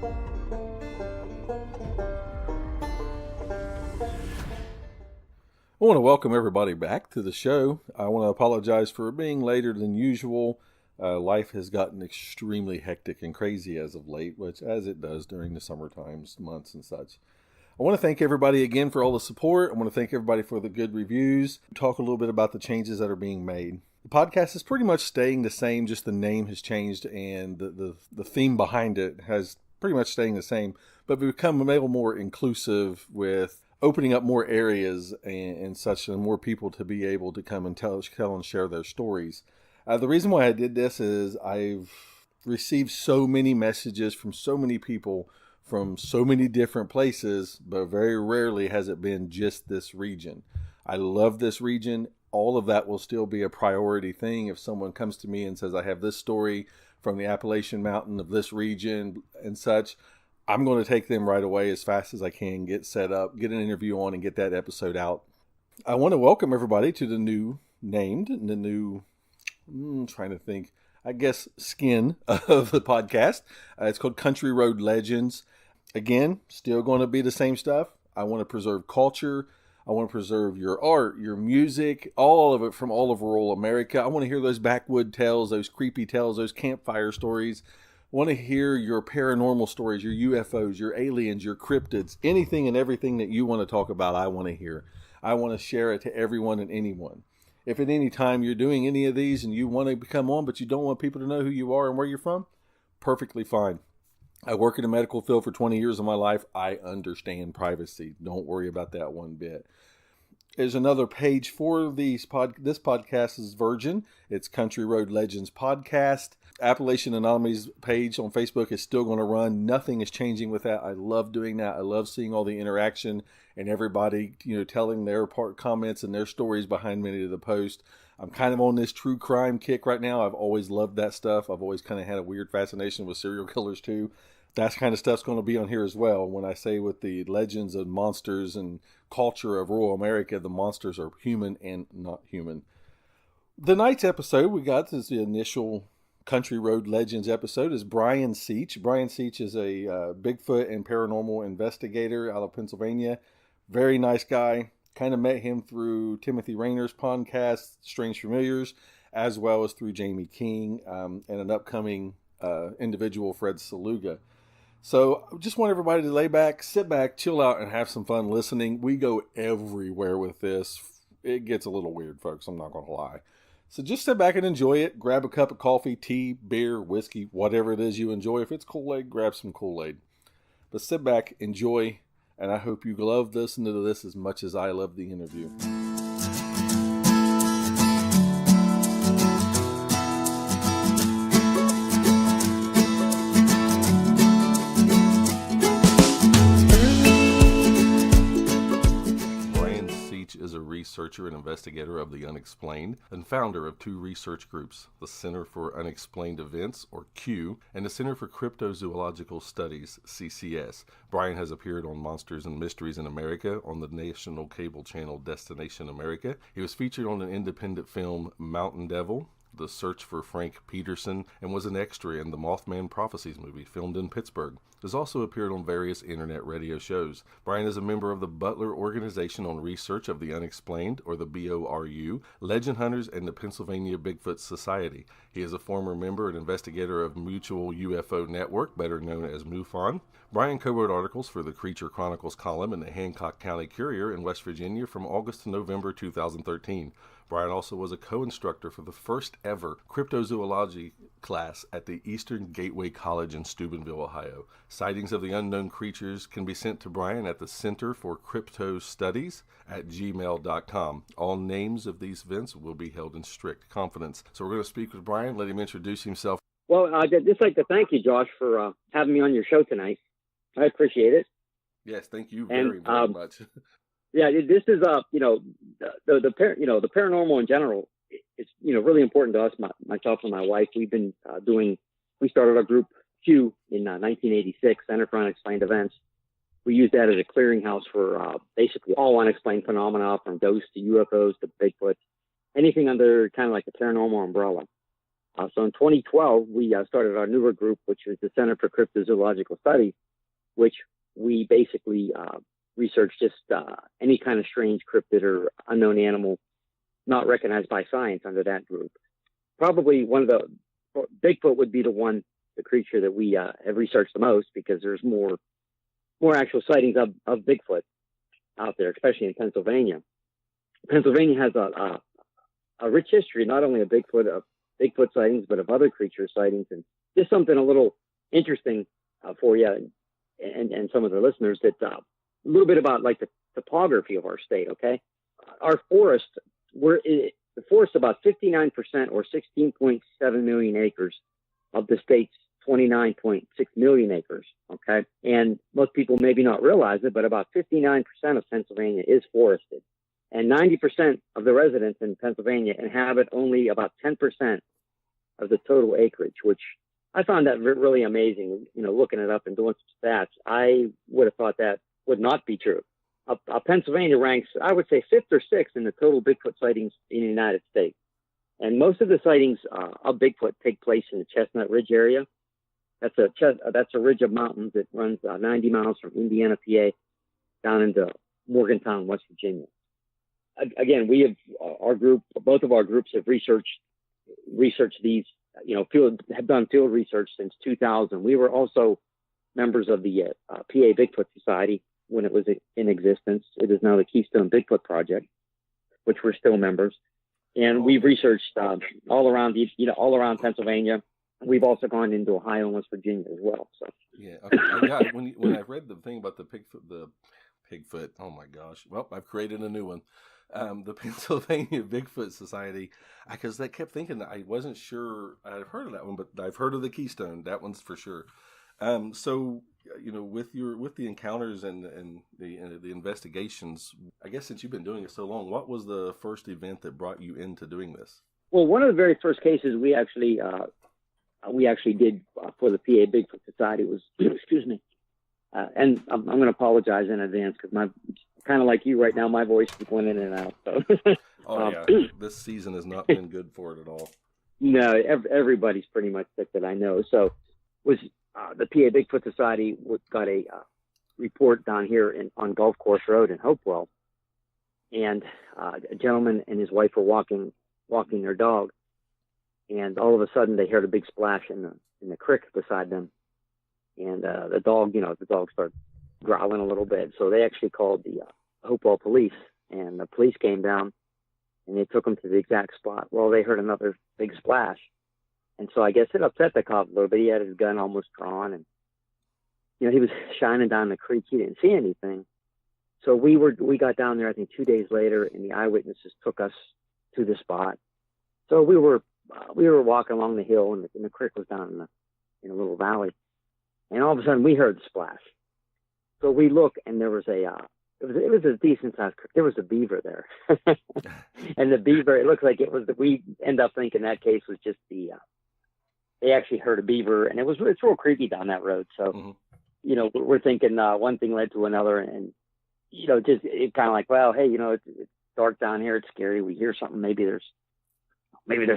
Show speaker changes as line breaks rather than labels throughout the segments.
I want to welcome everybody back to the show. I want to apologize for being later than usual. Life has gotten extremely hectic and crazy as of late, which as it does during the summertime months and such. I want to thank everybody again for all the support. I want to thank everybody for the good reviews. Talk a little bit about the changes that are being made. The podcast is pretty much staying the same, just the name has changed and the theme behind it has pretty much staying the same, but we've become a little more inclusive with opening up more areas and such, and more people to be able to come and tell and share their stories. The reason why I did this is I've received so many messages from so many people from so many different places, but very rarely has it been just this region. I love this region. All of that will still be a priority thing. If someone comes to me and says, I have this story from the Appalachian Mountain of this region and such, I'm going to take them right away as fast as I can, get set up, get an interview on, and get that episode out. I want to welcome everybody to the new skin of the podcast. It's called Country Road Legends. Again, still going to be the same stuff. I want to preserve culture. I want to preserve your art, your music, all of it from all of rural America. I want to hear those backwood tales, those creepy tales, those campfire stories. I want to hear your paranormal stories, your UFOs, your aliens, your cryptids, anything and everything that you want to talk about, I want to hear. I want to share it to everyone and anyone. If at any time you're doing any of these and you want to come on, but you don't want people to know who you are and where you're from, perfectly fine. I work in the medical field for 20 years of my life. I understand privacy. Don't worry about that one bit. There's another page for this podcast is Virgin. It's Country Road Legends Podcast. Appalachian Anomalies page on Facebook is still going to run. Nothing is changing with that. I love doing that. I love seeing all the interaction and everybody, telling their comments and their stories behind many of the posts. I'm kind of on this true crime kick right now. I've always loved that stuff. I've always kind of had a weird fascination with serial killers too. That kind of stuff's going to be on here as well. When I say with the legends of monsters and culture of rural America, the monsters are human and not human. The night's episode we got is the initial Country Road Legends episode is Brian Seech. Brian Seech is a Bigfoot and paranormal investigator out of Pennsylvania. Very nice guy. Kind of met him through Timothy Rayner's podcast, Strange Familiars, as well as through Jamie King and an upcoming individual, Fred Saluga. So I just want everybody to lay back, sit back, chill out, and have some fun listening. We go everywhere with this. It gets a little weird, folks. I'm not going to lie. So just sit back and enjoy it. Grab a cup of coffee, tea, beer, whiskey, whatever it is you enjoy. If it's Kool-Aid, grab some Kool-Aid. But sit back, enjoy, and I hope you love listening to this as much as I love the interview. Is a researcher and investigator of the unexplained and founder of two research groups, the Center for Unexplained Events, or CUE, and the Center for Cryptozoological Studies, CCS. Brian has appeared on Monsters and Mysteries in America on the national cable channel Destination America. He was featured on an independent film, Mountain Devil, The Search for Frank Peterson, and was an extra in the Mothman Prophecies movie filmed in Pittsburgh. Has also appeared on various internet radio shows. Brian is a member of the Butler Organization on Research of the Unexplained, or the BORU, Legend Hunters, and the Pennsylvania Bigfoot Society. He is a former member and investigator of Mutual UFO Network, better known as MUFON. Brian co-wrote articles for the Creature Chronicles column in the Hancock County Courier in West Virginia from August to November 2013. Brian also was a co-instructor for the first ever cryptozoology class at the Eastern Gateway College in Steubenville, Ohio. Sightings of the unknown creatures can be sent to Brian at the Center for Crypto Studies at gmail.com. All names of these events will be held in strict confidence. So we're going to speak with Brian, let him introduce himself.
Well, I'd just like to thank you, Josh, for having me on your show tonight. I appreciate it.
Yes, thank you very much.
Yeah, this is the paranormal in general. It's really important to us. Myself and my wife, we've been we started our group Q in 1986, Center for Unexplained Events. We use that as a clearinghouse for basically all unexplained phenomena, from ghosts to UFOs to Bigfoot, anything under kind of like the paranormal umbrella. So in 2012, we started our newer group, which was the Center for Cryptozoological Studies, which we basically research just any kind of strange cryptid or unknown animal not recognized by science under that group. Probably one of the Bigfoot would be the creature that we have researched the most, because there's more actual sightings of Bigfoot out there, especially in Pennsylvania. Pennsylvania has a rich history, not only of Bigfoot sightings, but of other creature sightings. And just something a little interesting for you and some of the listeners, that a little bit about like the topography of our state. Okay, our forest, the forest about 59% or 16.7 million acres of the state's 29.6 million acres. Okay, and most people maybe not realize it, but about 59% of Pennsylvania is forested, and 90% of the residents in Pennsylvania inhabit only about 10% of the total acreage, which I found that really amazing. Looking it up and doing some stats, I would have thought that would not be true. Pennsylvania ranks, I would say, 5th or 6th in the total Bigfoot sightings in the United States. And most of the sightings of Bigfoot take place in the Chestnut Ridge area. That's a ridge of mountains that runs 90 miles from Indiana, PA, down into Morgantown, West Virginia. Again, we have both of our groups have researched these, have done field research since 2000. We were also members of the PA Bigfoot Society when it was in existence. It is now the Keystone Bigfoot Project, which we're still members. And we've researched all around Pennsylvania. We've also gone into Ohio and West Virginia as well. So
yeah, okay. When I read the thing about the Pigfoot, oh my gosh! Well, I've created a new one. The Pennsylvania Bigfoot Society, because I kept thinking that I wasn't sure I've heard of that one, but I've heard of the Keystone. That one's for sure. So with the encounters and the investigations, I guess since you've been doing it so long, what was the first event that brought you into doing this?
Well, one of the very first cases we actually did for the PA Bigfoot Society was, excuse me, and I'm going to apologize in advance because my kind of like you right now, my voice is going in and out. So.
Yeah, this season has not been good for it at all.
No, everybody's pretty much sick that I know. So was the PA Bigfoot Society got a report down here on Golf Course Road in Hopewell, and a gentleman and his wife were walking their dog, and all of a sudden they heard a big splash in the creek beside them, and the dog started growling a little bit. So they actually called the Hopewell police, and the police came down and they took them to the exact spot. Well, they heard another big splash. And so I guess it upset the cop a little bit. He had his gun almost drawn, and he was shining down the creek. He didn't see anything. So we got down there, I think 2 days later, and the eyewitnesses took us to the spot. So we were walking along the hill, and the creek was down in a little valley. And all of a sudden we heard the splash. So we look, and there was it was a decent sized creek. There was a beaver there. And the beaver, it looked like we end up thinking that case was just they actually heard a beaver, and it's real creepy down that road. So, we're thinking one thing led to another, and, just it kind of like, well, hey, it's dark down here. It's scary. We hear something. Maybe there's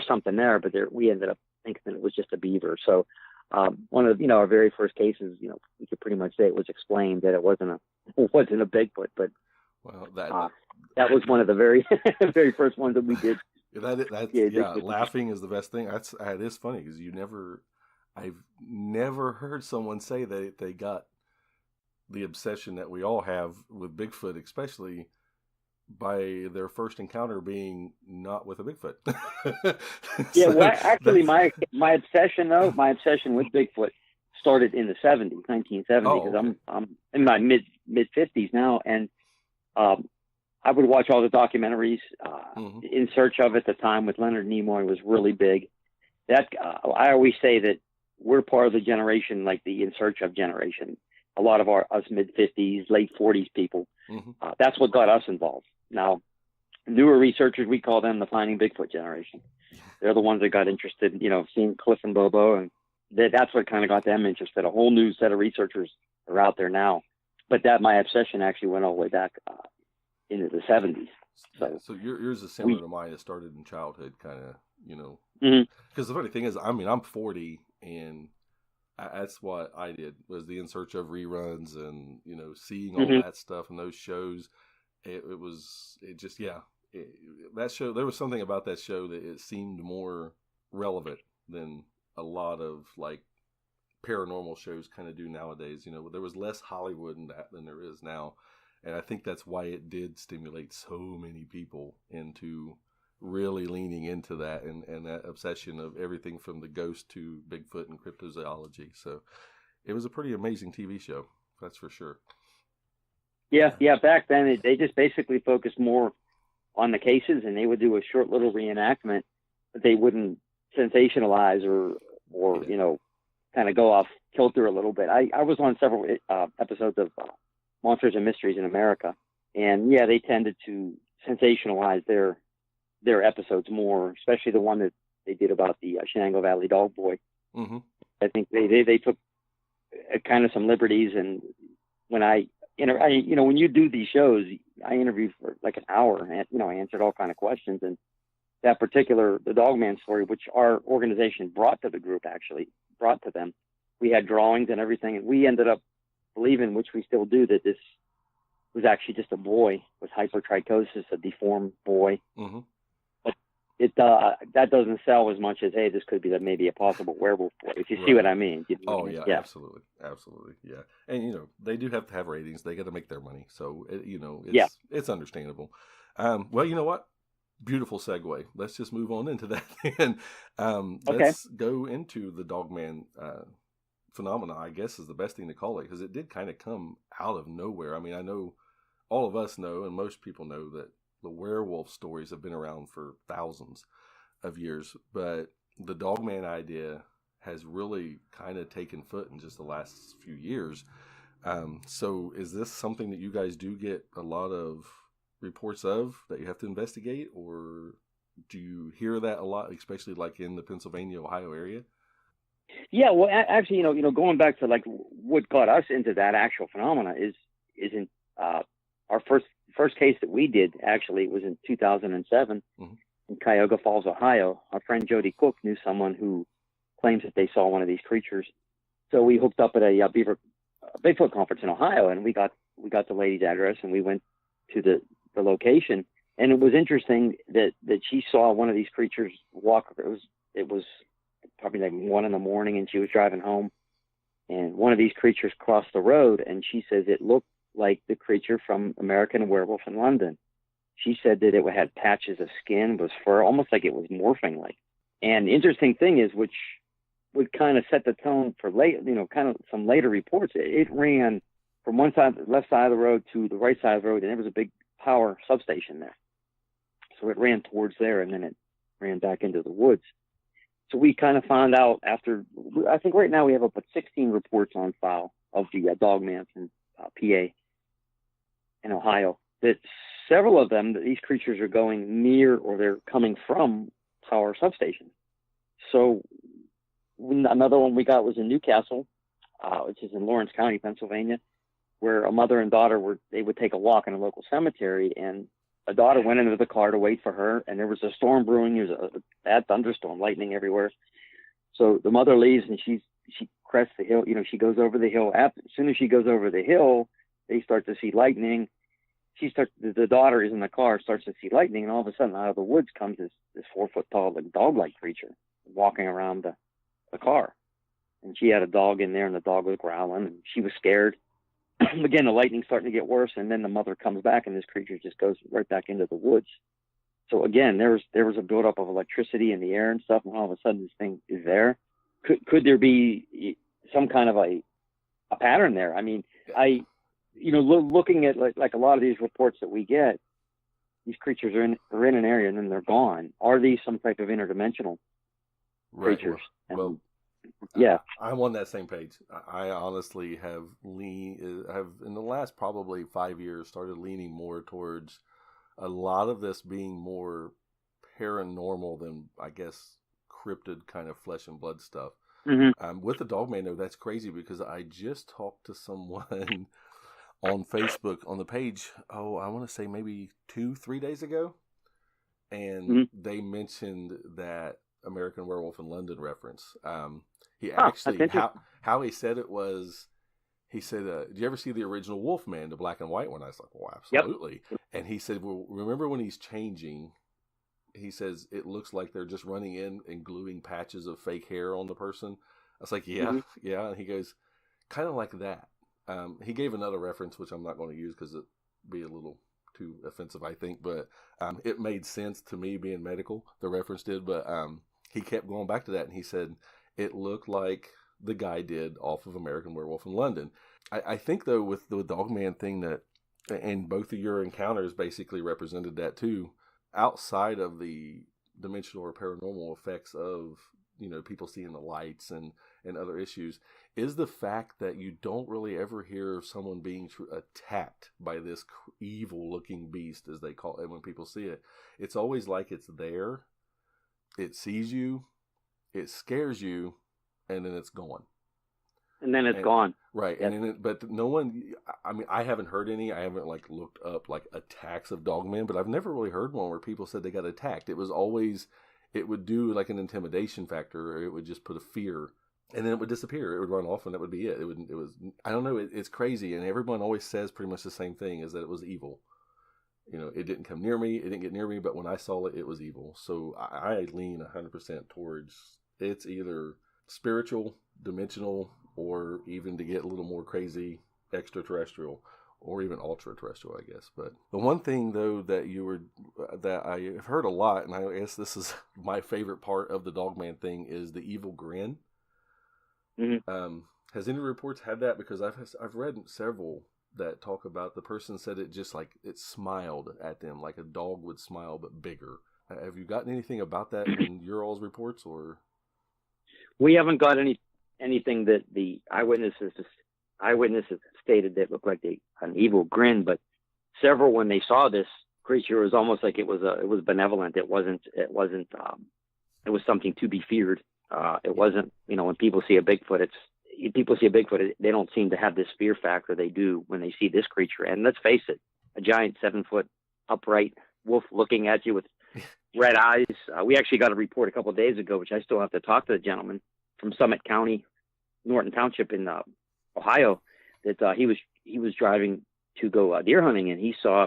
something there, but we ended up thinking that it was just a beaver. So, one of, our very first cases, we could pretty much say it was explained that it wasn't a Bigfoot, but
well,
that was one of the very, very first ones that we did.
Laughing is the best thing. It is funny because I've never heard someone say that they got the obsession that we all have with Bigfoot, especially by their first encounter being not with a Bigfoot.
Yeah, well, actually, my obsession with Bigfoot started in the 1970s, because I'm in my mid 50s now, and I would watch all the documentaries. In Search of, at the time, with Leonard Nimoy, was really big. That I always say that we're part of the generation, like the In Search of generation. A lot of us mid 50s, late 40s people. That's what got us involved. Now, newer researchers, we call them the Finding Bigfoot generation. They're the ones that got interested, seeing Cliff and Bobo, and that's what kind of got them interested. A whole new set of researchers are out there now. But my obsession actually went all the way back into the 70s.
So yours is similar to mine. It started in childhood, kind of,
Mhm.
Because the funny thing is, I mean, I'm 40, and that's what I did, was the In Search of reruns, and seeing all
Mhm.
that stuff and those shows. It just, yeah, that show, there was something about that show that it seemed more relevant than a lot of like paranormal shows kind of do nowadays. There was less Hollywood in that than there is now, and I think that's why it did stimulate so many people into really leaning into that, and that obsession of everything from the ghost to Bigfoot and cryptozoology. So it was a pretty amazing TV show, that's for sure.
Yeah, yeah. Back then, they just basically focused more on the cases, and they would do a short little reenactment, but they wouldn't sensationalize or
Yeah.
kind of go off kilter a little bit. I was on several episodes of Monsters and Mysteries in America, and yeah, they tended to sensationalize their episodes more, especially the one that they did about the Shenango Valley Dog Boy.
Mm-hmm.
I think they took kind of some liberties, and when when you do these shows, I interviewed for like an hour, and I answered all kind of questions, and that particular the Dogman story, which our organization brought to the group, actually brought to them, we had drawings and everything, and we ended up believing, which we still do, that this was actually just a boy with hypertrichosis, a deformed boy.
Mm-hmm.
But that doesn't sell as much as, hey, this could be maybe a possible werewolf boy, if you see
Right.
what I mean.
Oh yeah,
Yeah.
absolutely, absolutely, yeah. And they do have to have ratings. They got to make their money, so
Yeah.
it's understandable. Well, you know what? Beautiful segue. Let's just move on into that. And
Okay.
let's go into the Dogman phenomena, I guess is the best thing to call it, because it did kind of come out of nowhere. I mean, I know all of us know, and most people know, that the werewolf stories have been around for thousands of years, but the Dogman idea has really kind of taken foot in just the last few years. So is this something that you guys do get a lot of reports of that you have to investigate, or do you hear that a lot, especially like in the Pennsylvania, Ohio area?
Yeah, well, actually, going back to like what got us into that actual phenomena isn't our first case that we did, actually was in 2007
Mm-hmm.
in Cuyahoga Falls, Ohio. Our friend Jody Cook knew someone who claims that they saw one of these creatures, so we hooked up at a Bigfoot conference in Ohio, and we got the lady's address, and we went to the location, and it was interesting that she saw one of these creatures walk. It was probably like 1 a.m, and she was driving home, and one of these creatures crossed the road, and she says it looked like the creature from American Werewolf in London. She said that it had patches of skin, was fur, almost like it was morphing like. And the interesting thing is, which would kind of set the tone for kind of some later reports. It ran from one side, the left side of the road, to the right side of the road, and there was a big power substation there. So it ran towards there, and then it ran back into the woods. So we kind of found out after, I think right now we have about 16 reports on file of the Dogman from PA in Ohio, that several of them, that these creatures are going near or they're coming from power substations. So another one we got was in Newcastle, which is in Lawrence County, Pennsylvania, where a mother and daughter they would take a walk in a local cemetery, and a daughter went into the car to wait for her, and there was a storm brewing. There was a bad thunderstorm, lightning everywhere. So the mother leaves, and she crests the hill. She goes over the hill. As soon as she goes over the hill, they start to see lightning. The daughter is in the car, starts to see lightning, and all of a sudden, out of the woods comes this 4-foot tall, like dog-like creature walking around the car. And she had a dog in there, and the dog was growling, and she was scared. Again, the lightning's starting to get worse, and then the mother comes back, and this creature just goes right back into the woods. So again, there was a buildup of electricity in the air and stuff, and all of a sudden this thing is there. Could there be some kind of a pattern there? I mean, looking at like a lot of these reports that we get, these creatures are in an area and then they're gone. Are these some type of interdimensional creatures?
Well,
yeah,
I'm on that same page. I honestly have in the last probably 5 years started leaning more towards a lot of this being more paranormal than, I guess, cryptid kind of flesh and blood stuff.
Mm-hmm.
With the Dogman, though, that's crazy because I just talked to someone on Facebook on the page, I want to say maybe 2-3 days ago, and they mentioned that American Werewolf in London reference. He
That's
actually
interesting.
how he said it was. He said, "Did you ever see the original Wolfman, the black and white one?" I was like, "Well,
Yep.
absolutely." And he said, "Well, remember when he's changing?" He says it looks like they're just running in and gluing patches of fake hair on the person. I was like, "Yeah, yeah." And he goes, "Kind of like that." He gave another reference, which I'm not going to use because it'd be a little too offensive, I think. But it made sense to me being medical. The reference did, but he kept going back to that, and he said it looked like the guy did off of American Werewolf in London. I think though with the Dogman thing that, and both of your encounters basically represented that too. Outside of the dimensional or paranormal effects of people seeing the lights and other issues, is the fact that you don't really ever hear of someone being attacked by this evil looking beast, as they call it. When people see it, it's always like it's there, it sees you, it scares you, and then it's gone.
And then it's gone.
Right. Yes. And then but no one, I mean, I haven't heard any. I haven't looked up attacks of Dogman, but I've never really heard one where people said they got attacked. It was always, it would do like an intimidation factor, or it would just put a fear, and then it would disappear. It would run off, and that would be it. It was, I don't know. It's crazy. And everyone always says pretty much the same thing, is that it was evil. It didn't come near me. It didn't get near me, but when I saw it, it was evil. So I lean 100% towards it's either spiritual, dimensional, or even, to get a little more crazy, extraterrestrial, or even ultra-terrestrial, I guess. But the one thing, though, that I have heard a lot, and I guess this is my favorite part of the Dogman thing, is the evil grin. Mm-hmm. Has any reports had that? Because I've read several that talk about the person said it just it smiled at them like a dog would smile, but bigger. Have you gotten anything about that in your all's reports, or?
We haven't got anything that the eyewitnesses stated that looked like an evil grin, but several, when they saw this creature, it was almost like it was benevolent. It was something to be feared. It wasn't, when people see a Bigfoot, they don't seem to have this fear factor they do when they see this creature. And let's face it, a giant 7-foot upright wolf looking at you with red eyes. We actually got a report a couple of days ago, which I still have to talk to the gentleman from Summit County, Norton Township in Ohio, that he was driving to go deer hunting, and he saw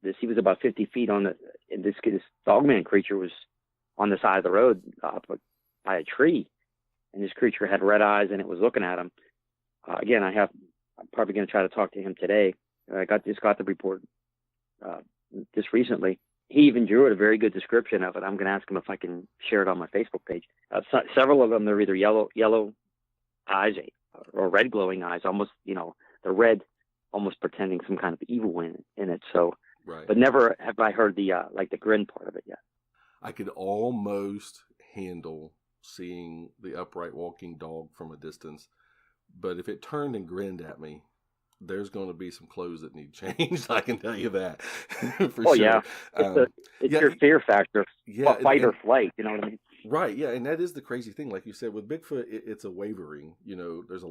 this. He was about 50 feet and this Dogman creature was on the side of the road by a tree, and this creature had red eyes, and it was looking at him. Again, I'm probably going to try to talk to him today. I just got the report just recently. He even drew it a very good description of it. I'm going to ask him if I can share it on my Facebook page. Several of them, they're either yellow eyes or red glowing eyes, almost, the red almost pretending some kind of evil in it. So, right. But never have I heard the grin part of it yet.
I could almost handle seeing the upright walking dog from a distance, but if it turned and grinned at me, there's going to be some clothes that need changed. I can tell you that for sure.
Yeah, it's your fear factor. Yeah, fight or flight. You know what I mean?
Right. Yeah, and that is the crazy thing. Like you said, with Bigfoot, it's a wavering. There's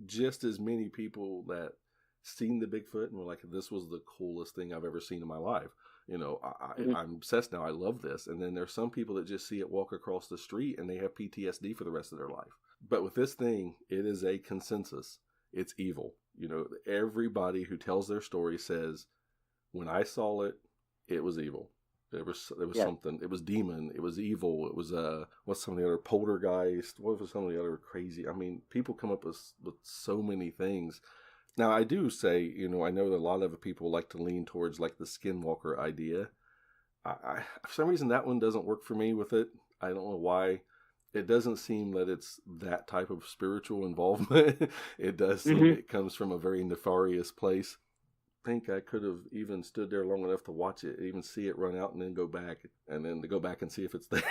just as many people that seen the Bigfoot and were like, "This was the coolest thing I've ever seen in my life." I'm obsessed now. I love this. And then there's some people that just see it walk across the street and they have PTSD for the rest of their life. But with this thing, it is a consensus. It's evil. Everybody who tells their story says, when I saw it, it was evil. There was something. It was demon. It was evil. It was what's some of the other poltergeist? What was some of the other crazy? I mean, people come up with so many things. Now, I do say, I know that a lot of people like to lean towards the skinwalker idea. I for some reason that one doesn't work for me with it. I don't know why. It doesn't seem that it's that type of spiritual involvement. It does seem it comes from a very nefarious place. I think I could have even stood there long enough to watch it, even see it run out and then go back, and then to go back and see if it's there.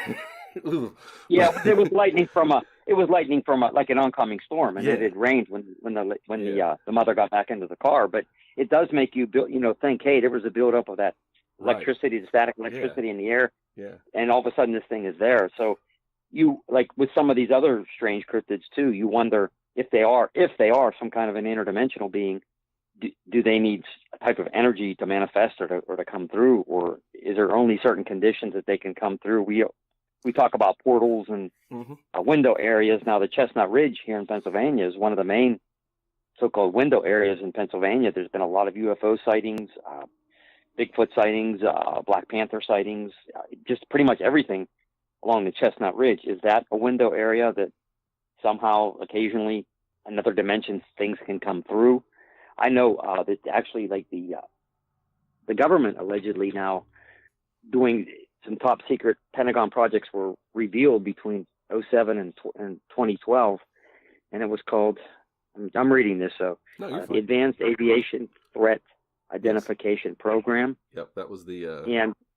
Yeah, it was lightning from like an oncoming storm, and it had rained when the mother got back into the car. But it does make you think, hey, there was a buildup of that electricity, the static electricity in the air, and all of a sudden this thing is there. So you, like with some of these other strange cryptids too, you wonder if they are some kind of an interdimensional being. Do they need a type of energy to manifest or to come through, or is there only certain conditions that they can come through? we talk about portals and window areas. Now, the Chestnut Ridge here in Pennsylvania is one of the main so-called window areas in Pennsylvania. There's been a lot of UFO sightings, Bigfoot sightings, Black Panther sightings, just pretty much everything along the Chestnut Ridge. Is that a window area that somehow occasionally another dimension things can come through? I know that actually, like the government allegedly now doing some top secret Pentagon projects were revealed between 2007 and 2012, and it was called, I'm reading this, so the Advanced Aviation Threat Identification Program.
Yep, that was the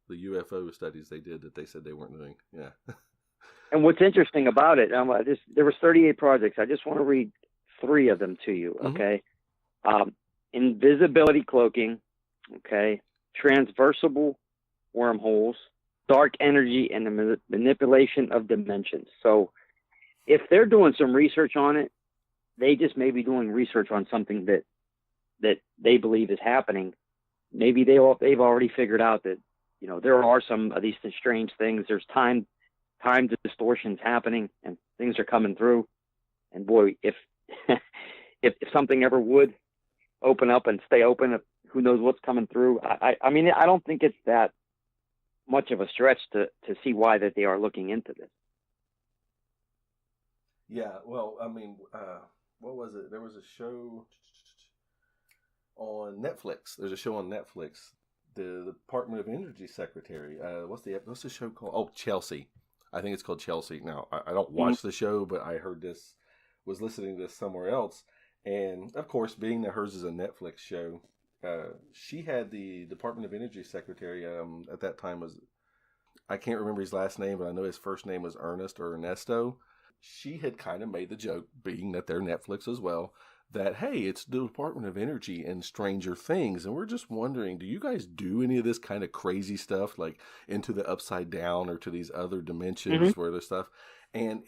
UFO studies they did that they said they weren't doing. Yeah.
And what's interesting about it, there was 38 projects. I just want to read 3 of them to you, okay? Invisibility cloaking, okay? Transversible wormholes, dark energy, and the manipulation of dimensions. So if they're doing some research on it, they just may be doing research on something that they believe is happening. Maybe they've already figured out that, you know, there are some of these strange things. There's time distortions happening and things are coming through. And boy, if something ever would open up and stay open, who knows what's coming through. I mean, I don't think it's that much of a stretch to see why that they are looking into this.
Yeah, well, I mean, what was it? There was a show on Netflix. There's a show on Netflix. The Department of Energy Secretary. What's the show called? Oh, Chelsea. I think it's called Chelsea. Now, I don't watch the show, but I heard this, was listening to this somewhere else. And, of course, being that hers is a Netflix show, she had the Department of Energy Secretary at that time was, I can't remember his last name, but I know his first name was Ernest or Ernesto. She had kind of made the joke, being that they're Netflix as well, that, hey, it's the Department of Energy and Stranger Things, and we're just wondering, do you guys do any of this kind of crazy stuff, like into the upside down or to these other dimensions where there's stuff? And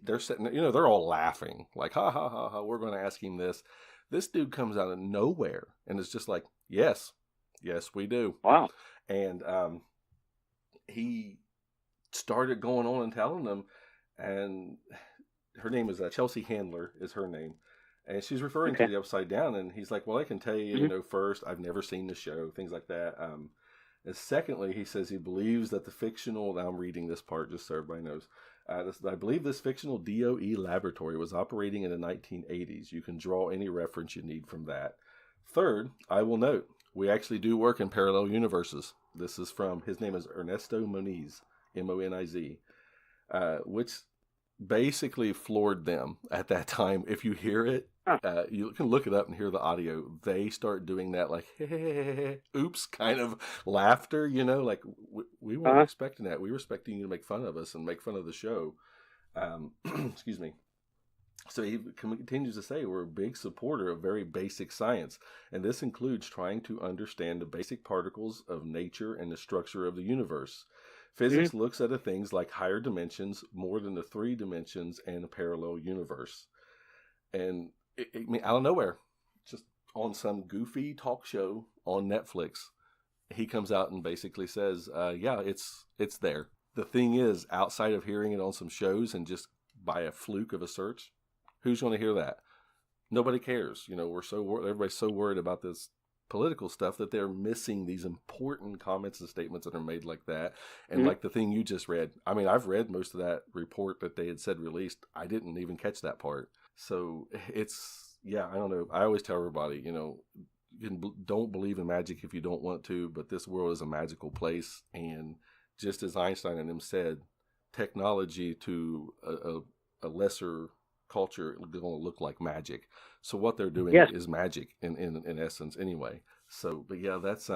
they're sitting, you know, they're all laughing, like, ha, ha, ha, ha, we're going to ask him this. This dude comes out of nowhere, and it's just like, yes, we do.
Wow.
And he started going on and telling them, and her name is Chelsea Handler is her name. And she's referring to the Upside Down, and he's like, well, I can tell you, you know, first, I've never seen the show, things like that. And secondly, he says he believes that the fictional, now I'm reading this part just so everybody knows, I believe this fictional DOE laboratory was operating in the 1980s. You can draw any reference you need from that. Third, I will note, we actually do work in parallel universes. This is from, his name is Ernesto Moniz, M-O-N-I-Z, which basically floored them at that time. If you hear it, you can look it up and hear the audio. They start doing that like, hey, oops, kind of laughter, you know, like we weren't expecting that. We were expecting you to make fun of us and make fun of the show. Excuse me. So he continues to say, we're a big supporter of very basic science, and this includes trying to understand the basic particles of nature and the structure of the universe. Physics looks at things like higher dimensions, more than the 3 dimensions, and a parallel universe. And I mean, out of nowhere, just on some goofy talk show on Netflix, he comes out and basically says, yeah, it's there. The thing is, outside of hearing it on some shows and just by a fluke of a search, who's going to hear that? Nobody cares. You know, everybody's so worried about this political stuff that they're missing these important comments and statements that are made like that. And like the thing you just read, I mean, I've read most of that report that they had said released. I didn't even catch that part. So it's, yeah, I don't know. I always tell everybody, you know, don't believe in magic if you don't want to, but this world is a magical place. And just as Einstein and them said, technology to a lesser culture is going to look like magic. So what they're doing is magic in essence anyway. So, but yeah, that's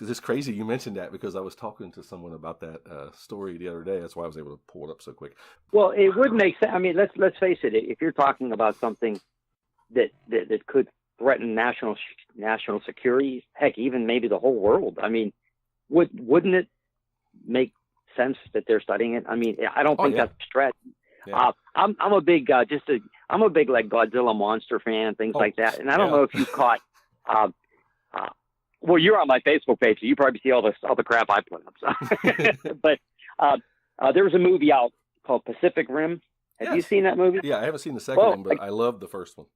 just crazy you mentioned that, because I was talking to someone about that story the other day. That's why I was able to pull it up so quick.
Well, it would make sense. I mean, let's face it. If you're talking about something that could threaten national security, heck, even maybe the whole world. I mean, wouldn't it make sense that they're studying it? I mean, I don't think that's a stretch. Yeah. I'm a big I'm a big like Godzilla monster fan, things like that. And I don't know if you caught. Well, you're on my Facebook page, so you probably see all the crap I put up. So. But There was a movie out called Pacific Rim. Have you seen that movie?
Yeah, I haven't seen the second one, but I love the first one.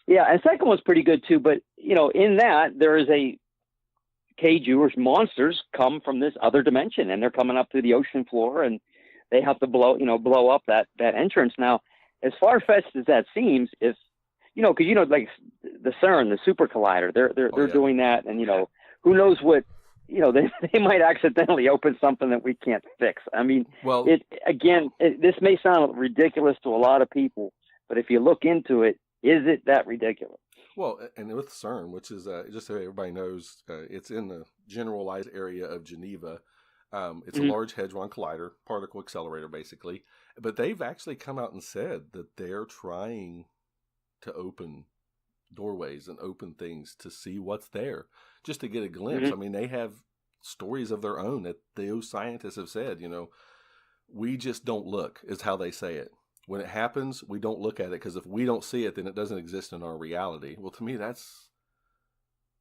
Yeah, and the second one's pretty good too. But in that there is a kaiju or monsters come from this other dimension, and they're coming up through the ocean floor, and they have to blow up that entrance. Now, as far-fetched as that seems, if because like the CERN, the super collider, they're doing that, and who knows what they might accidentally open something that we can't fix. I mean, well, this may sound ridiculous to a lot of people, but if you look into it, is it that ridiculous?
Well, and with CERN, which is just so everybody knows, it's in the generalized area of Geneva. It's a large hadron collider, particle accelerator, basically. But they've actually come out and said that they're trying to open doorways and open things to see what's there, just to get a glimpse. I mean, they have stories of their own that those scientists have said, we just don't look, is how they say it. When it happens, we don't look at it, because if we don't see it, then it doesn't exist in our reality. Well, to me, that's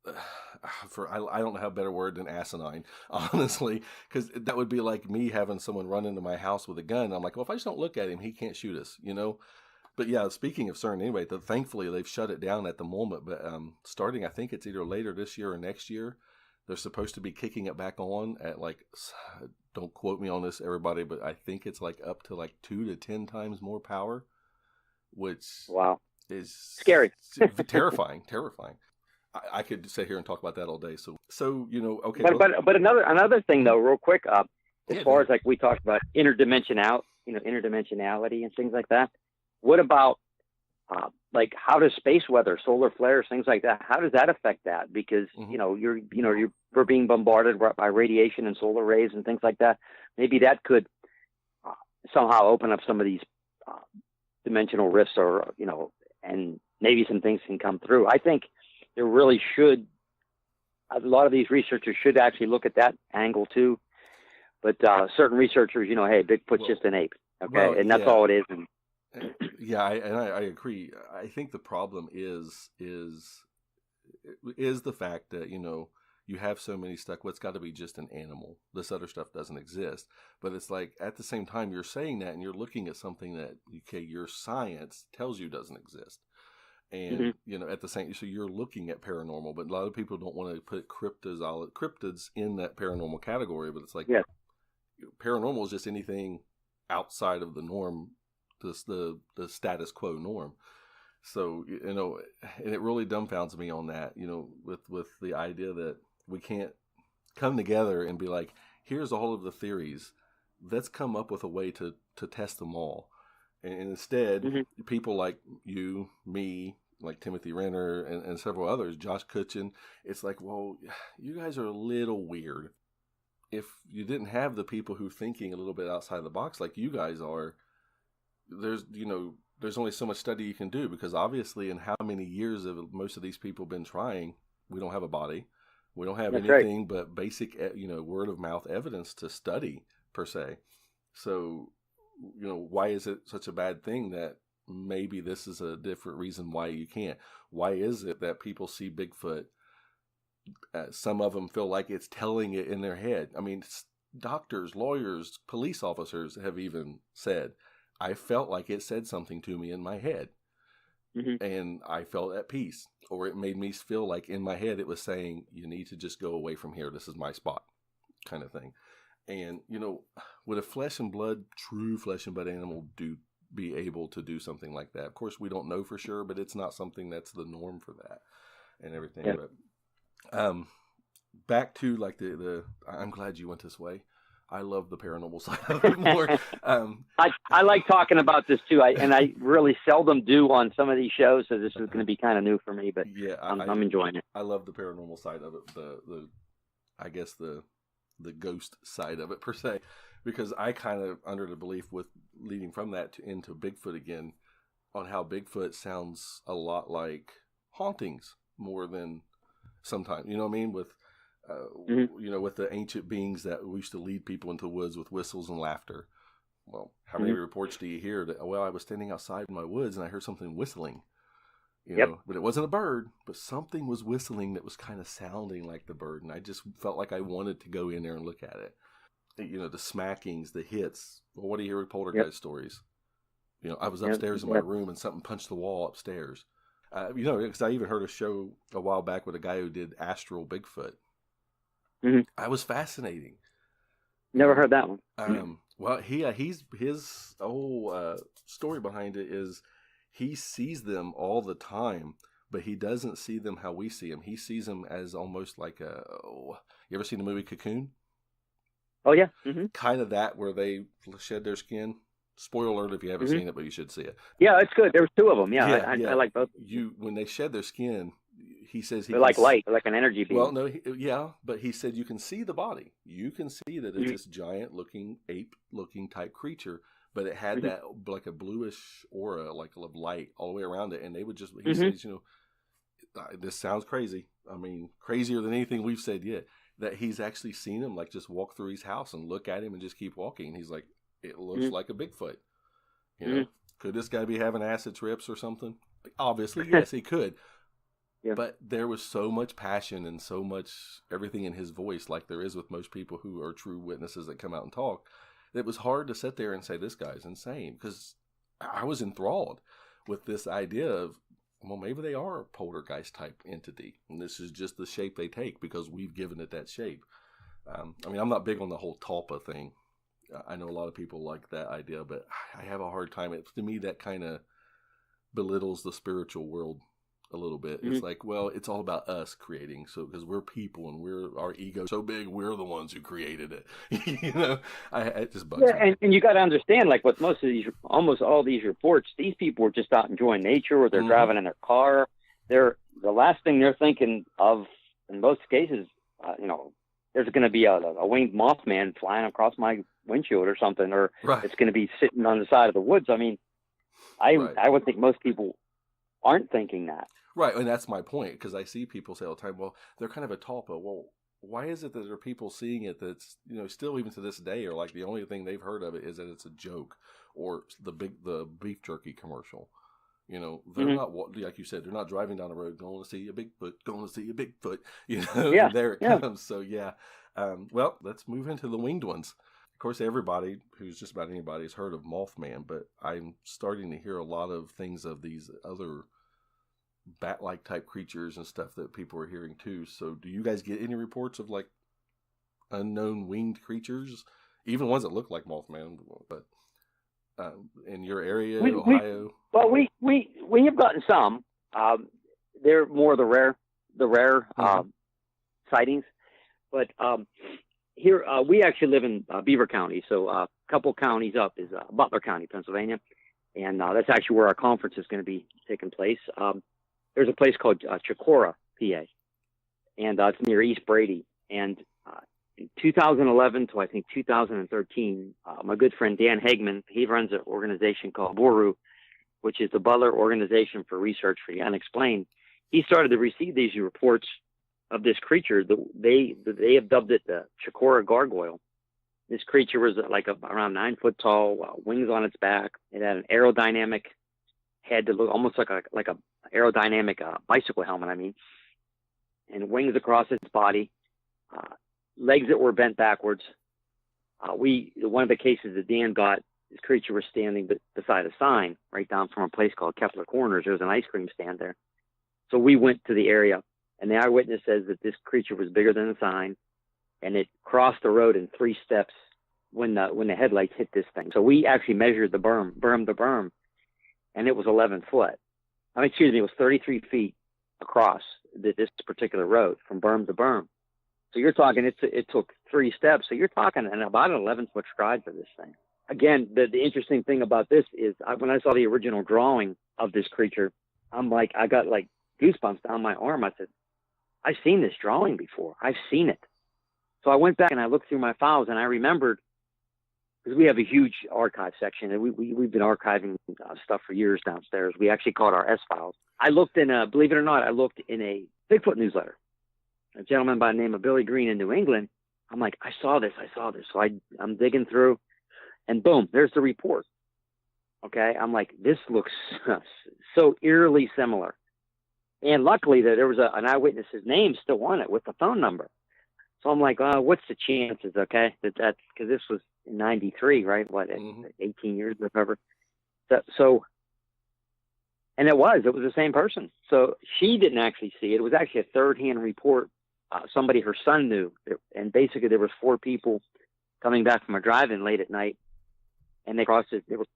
I don't have a better word than asinine, honestly, because that would be like me having someone run into my house with a gun. I'm like, well, if I just don't look at him, he can't shoot us, But yeah, speaking of CERN, anyway, thankfully they've shut it down at the moment. But starting, I think it's either later this year or next year, they're supposed to be kicking it back on at don't quote me on this, everybody, but I think it's up to 2 to 10 times more power, which is
scary,
terrifying. I could sit here and talk about that all day. So okay.
But another thing though, real quick, as far as we talked about interdimensionality and things like that. What about how does space weather, solar flares, things like that? How does that affect that? Because we're being bombarded by radiation and solar rays and things like that. Maybe that could somehow open up some of these dimensional rifts, or and maybe some things can come through. I think there really should. A lot of these researchers should actually look at that angle too. But certain researchers, hey, Bigfoot's just an ape, okay, and that's all it is. And,
yeah, I agree. I think the problem is the fact that you have so many stuck. What's got to be just an animal. This other stuff doesn't exist. But it's at the same time you're saying that, and you're looking at something that your science tells you doesn't exist. And at the same, so you're looking at paranormal, but a lot of people don't want to put cryptids in that paranormal category. But it's paranormal is just anything outside of the norm. The status quo norm. So, and it really dumbfounds me on that, with the idea that we can't come together and be like, here's all of the theories. Let's come up with a way to test them all. And instead, people like you, me, like Timothy Renner and several others, Josh Kutchin, it's well, you guys are a little weird. If you didn't have the people who thinking a little bit outside the box like you guys are, there's only so much study you can do, because obviously in how many years have most of these people been trying, we don't have a body. We don't have anything but basic, word of mouth evidence to study per se. So, why is it such a bad thing that maybe this is a different reason why you can't? Why is it that people see Bigfoot? Some of them feel like it's telling it in their head. I mean, doctors, lawyers, police officers have even said, I felt like it said something to me in my head, and I felt at peace, or it made me feel like in my head it was saying, you need to just go away from here. This is my spot, kind of thing. And, would a true flesh and blood animal be able to do something like that? Of course, we don't know for sure, but it's not something that's the norm for that and everything. Yeah. But back to the I'm glad you went this way. I love the paranormal side of it more.
I like talking about this too. I really seldom do on some of these shows, so this is going to be kind of new for me. But yeah, I'm enjoying it.
I love the paranormal side of it. I guess the ghost side of it per se, because I kind of under the belief with leading from that into Bigfoot again, on how Bigfoot sounds a lot like hauntings more than sometimes. You know what I mean? With with the ancient beings that used to lead people into woods with whistles and laughter. Well, how many reports do you hear that, I was standing outside in my woods and I heard something whistling, but it wasn't a bird, but something was whistling that was kind of sounding like the bird. And I just felt like I wanted to go in there and look at it. the smackings, the hits. Well, what do you hear with poltergeist stories? I was upstairs in my room and something punched the wall upstairs. Because I even heard a show a while back with a guy who did astral Bigfoot.
Mm-hmm.
I was fascinating.
Never heard that one.
Well, his whole story behind it is he sees them all the time, but he doesn't see them how we see them. He sees them as almost like you ever seen the movie Cocoon?
Oh yeah. Mm-hmm.
Kind of that where they shed their skin. Spoiler alert if you haven't seen it, but you should see it.
Yeah, it's good. There was two of them. Yeah, I like both.
When they shed their skin, he says
they're like light, like an energy beam.
Well, no, but he said you can see the body. You can see that it's this giant-looking, ape-looking type creature, but it had that like a bluish aura, like of light all the way around it. And they would just, he says, this sounds crazy. I mean, crazier than anything we've said yet. That he's actually seen him like just walk through his house and look at him and just keep walking. And he's like, it looks like a Bigfoot. Could this guy be having acid trips or something? Obviously, yes, he could. Yeah. But there was so much passion and so much everything in his voice, like there is with most people who are true witnesses that come out and talk. It was hard to sit there and say, this guy's insane. Because I was enthralled with this idea of, well, maybe they are a poltergeist type entity. And this is just the shape they take because we've given it that shape. I'm not big on the whole Talpa thing. I know a lot of people like that idea, but I have a hard time. To me, that kind of belittles the spiritual world a little bit. It's like, well, it's all about us creating. So because we're people and our ego so big, we're the ones who created it. It just bugs me.
And you got to understand, like with almost all these reports, these people were just out enjoying nature, or they're driving in their car. The last thing they're thinking of in most cases, there's going to be a winged Mothman flying across my windshield or something, or it's going to be sitting on the side of the woods. I mean, I would think most people aren't thinking that.
Right, and that's my point, because I see people say all the time, well, they're kind of a Talpa. Well, why is it that there are people seeing it that's, still even to this day, or like the only thing they've heard of it is that it's a joke, or the beef jerky commercial. They're not, like you said, they're not driving down the road going to see a Bigfoot, there it comes. So, well, let's move into the winged ones. Of course, everybody who's just about anybody has heard of Mothman, but I'm starting to hear a lot of things of these other bat-like type creatures and stuff that people are hearing too. So do you guys get any reports of like unknown winged creatures, even ones that look like Mothman, but in your area, Ohio?
We have gotten some. They're more the rare sightings, but here we actually live in Beaver County, so a couple counties up is Butler County, Pennsylvania, and that's actually where our conference is going to be taking place. There's a place called Chicora, PA, and it's near East Brady. And in 2011 to I think 2013, my good friend Dan Hagman, he runs an organization called BORU, which is the Butler Organization for Research for the Unexplained. He started to receive these reports of this creature. They have dubbed it the Chicora gargoyle. This creature was like around 9 foot tall, wings on its back. It had an aerodynamic head that looked almost like a aerodynamic bicycle helmet, and wings across its body, legs that were bent backwards. One of the cases that Dan got, this creature was standing beside a sign right down from a place called Kepler Corners. There was an ice cream stand there. So we went to the area, and the eyewitness says that this creature was bigger than the sign, and it crossed the road in 3 steps when the headlights hit this thing. So we actually measured the berm to berm, and it was 11 foot. It was 33 feet across this particular road from berm to berm. So you're talking, it took 3 steps. So you're talking about an 11-foot stride for this thing. Again, the interesting thing about this is when I saw the original drawing of this creature, I got like goosebumps down my arm. I said, I've seen this drawing before. I've seen it. So I went back and I looked through my files, and I remembered, because we have a huge archive section, and we've been archiving stuff for years downstairs. We actually call it our S-Files. I looked believe it or not, I looked in a Bigfoot newsletter. A gentleman by the name of Billy Green in New England. I'm like, I saw this. So I'm digging through, and boom, there's the report. Okay, I'm like, this looks so eerily similar. And luckily, there was an eyewitness's name still on it with the phone number. So I'm like, what's the chances? Okay, that's because this was in '93, right? What, 18 years or whatever. So, and it was the same person. So she didn't actually see it. It was actually a third-hand report. Somebody her son knew, and basically there was 4 people coming back from a drive-in late at night, and they crossed it. They were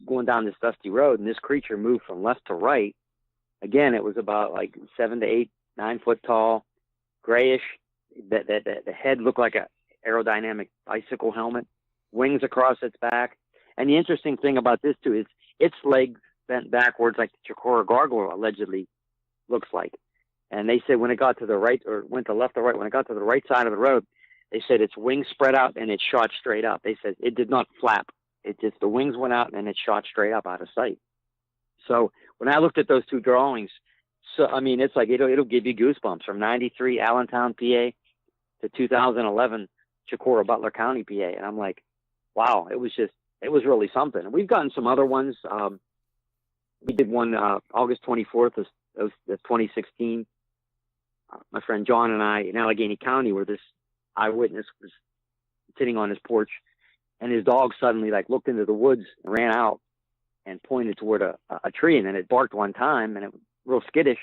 going down this dusty road, and this creature moved from left to right. Again, it was about like 7 to 8, 9 foot tall, grayish. The head looked like a aerodynamic bicycle helmet, wings across its back. And the interesting thing about this too is its legs bent backwards like the Chikora gargoyle allegedly looks like. And they said when it got to the right, or went to left or right, when it got to the right side of the road, they said its wings spread out and it shot straight up. They said it did not flap. It just, the wings went out and it shot straight up out of sight. So when I looked at those 2 drawings, so I mean, it's like it'll give you goosebumps, from '93 Allentown, PA, to 2011 Chikora, Butler County, PA, and I'm like, wow, it was really something. And we've gotten some other ones. We did one August 24th of 2016. My friend John and I in Allegheny County, where this eyewitness was sitting on his porch, and his dog suddenly like looked into the woods and ran out and pointed toward a tree, and then it barked one time, and it was real skittish.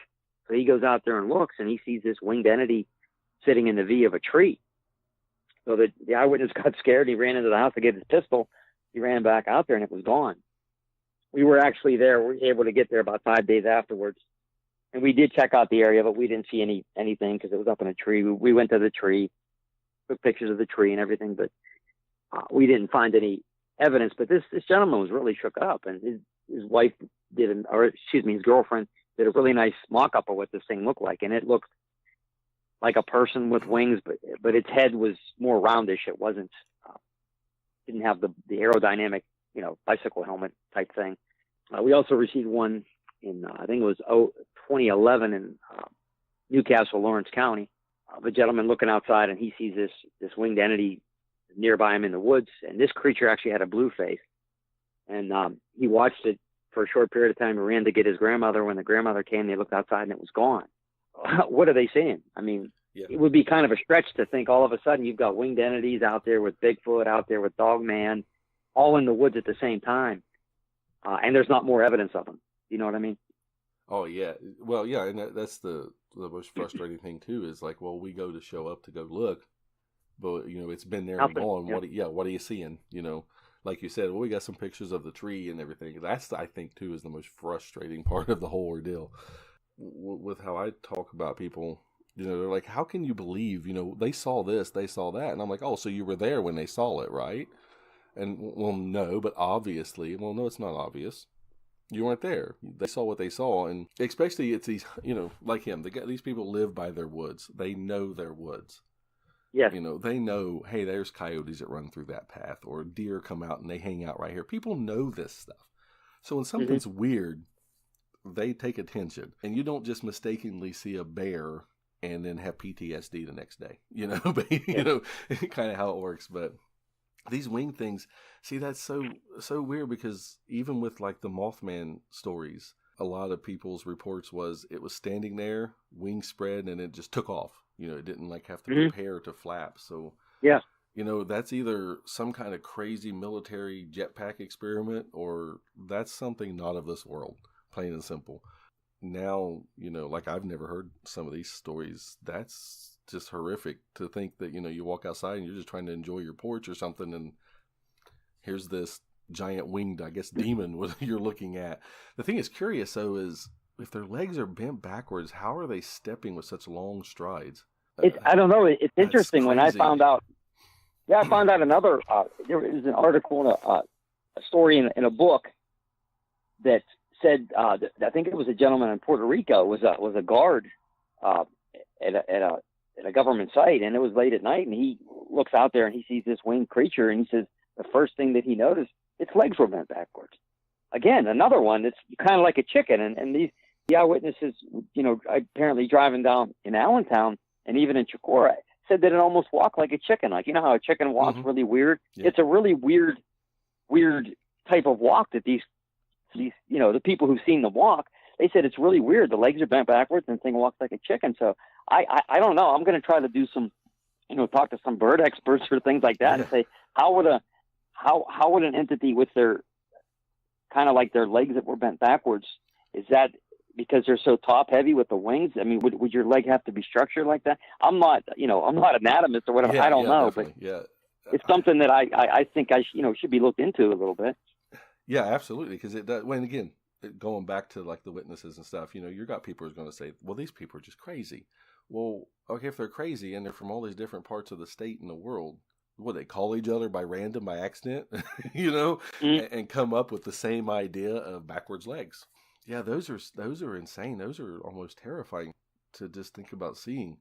So he goes out there and looks, and he sees this winged entity sitting in the V of a tree. So the eyewitness got scared. He ran into the house to get his pistol. He ran back out there, and it was gone. We were actually there. We were able to get there about 5 days afterwards. And we did check out the area, but we didn't see anything because it was up in a tree. We went to the tree, took pictures of the tree and everything, but we didn't find any evidence. But this gentleman was really shook up, and his wife his girlfriend did a really nice mock-up of what this thing looked like. And it looked like a person with wings, but its head was more roundish. It wasn't, didn't have the aerodynamic, bicycle helmet type thing. We also received one in, I think it was 2011 in Newcastle, Lawrence County, of a gentleman looking outside, and he sees this winged entity nearby him in the woods. And this creature actually had a blue face. And he watched it for a short period of time. He ran to get his grandmother. When the grandmother came, they looked outside and it was gone. What are they seeing? I mean, It would be kind of a stretch to think all of a sudden you've got winged entities out there with Bigfoot, out there with Dogman, all in the woods at the same time. And there's not more evidence of them. You know what I mean?
Oh, yeah. Well, yeah, and that's the most frustrating thing, too, is like, well, we go to show up to go look, but, it's been there and gone. Yeah. What are you seeing? Like you said, well, we got some pictures of the tree and everything. That's, I think, too, is the most frustrating part of the whole ordeal. With how I talk about people, they're like, how can you believe, they saw this, they saw that. And I'm like, oh, so you were there when they saw it, right? And, well, no, but obviously, well, no, it's not obvious. You weren't there. They saw what they saw. And especially it's these, like him, these people live by their woods. They know their woods.
Yeah.
They know, hey, there's coyotes that run through that path, or deer come out and they hang out right here. People know this stuff. So when something's weird, they take attention, and you don't just mistakenly see a bear and then have PTSD the next day, kind of how it works. But these wing things, see, that's so weird, because even with like the Mothman stories, a lot of people's reports was it was standing there, wings spread, and it just took off. It didn't like have to prepare to flap. So
yeah,
that's either some kind of crazy military jetpack experiment, or that's something not of this world. Plain and simple. Now, like I've never heard some of these stories. That's just horrific to think that, you walk outside and you're just trying to enjoy your porch or something, and here's this giant winged, I guess, demon you're looking at. The thing is curious, though, is if their legs are bent backwards, how are they stepping with such long strides?
I don't know. It's interesting. When I found out, I found out another, there was an article, a story in a book that said, I think it was a gentleman in Puerto Rico, was a guard at a government site, and it was late at night, and he looks out there and he sees this winged creature, and he says the first thing that he noticed, its legs were bent backwards. Again, another one that's kind of like a chicken, and the eyewitnesses, apparently driving down in Allentown and even in Chikora, said that it almost walked like a chicken. Like, how a chicken walks really weird? Yeah. It's a really weird type of walk that these the people who've seen them walk, they said it's really weird. The legs are bent backwards and the thing walks like a chicken. So I don't know. I'm going to try to do some talk to some bird experts or things like that, and say, how would an entity with their kind of like their legs that were bent backwards, is that because they're so top heavy with the wings? I mean, would your leg have to be structured like that? I'm not an anatomist or whatever. I don't know,
definitely.
But it's something that I think should be looked into a little bit.
Yeah, absolutely. Because it does. When again, going back to like the witnesses and stuff, you got people who's going to say, well, these people are just crazy. Well, okay, if they're crazy and they're from all these different parts of the state and the world, what, they call each other by accident, and come up with the same idea of backwards legs. Yeah, those are insane. Those are almost terrifying to just think about seeing,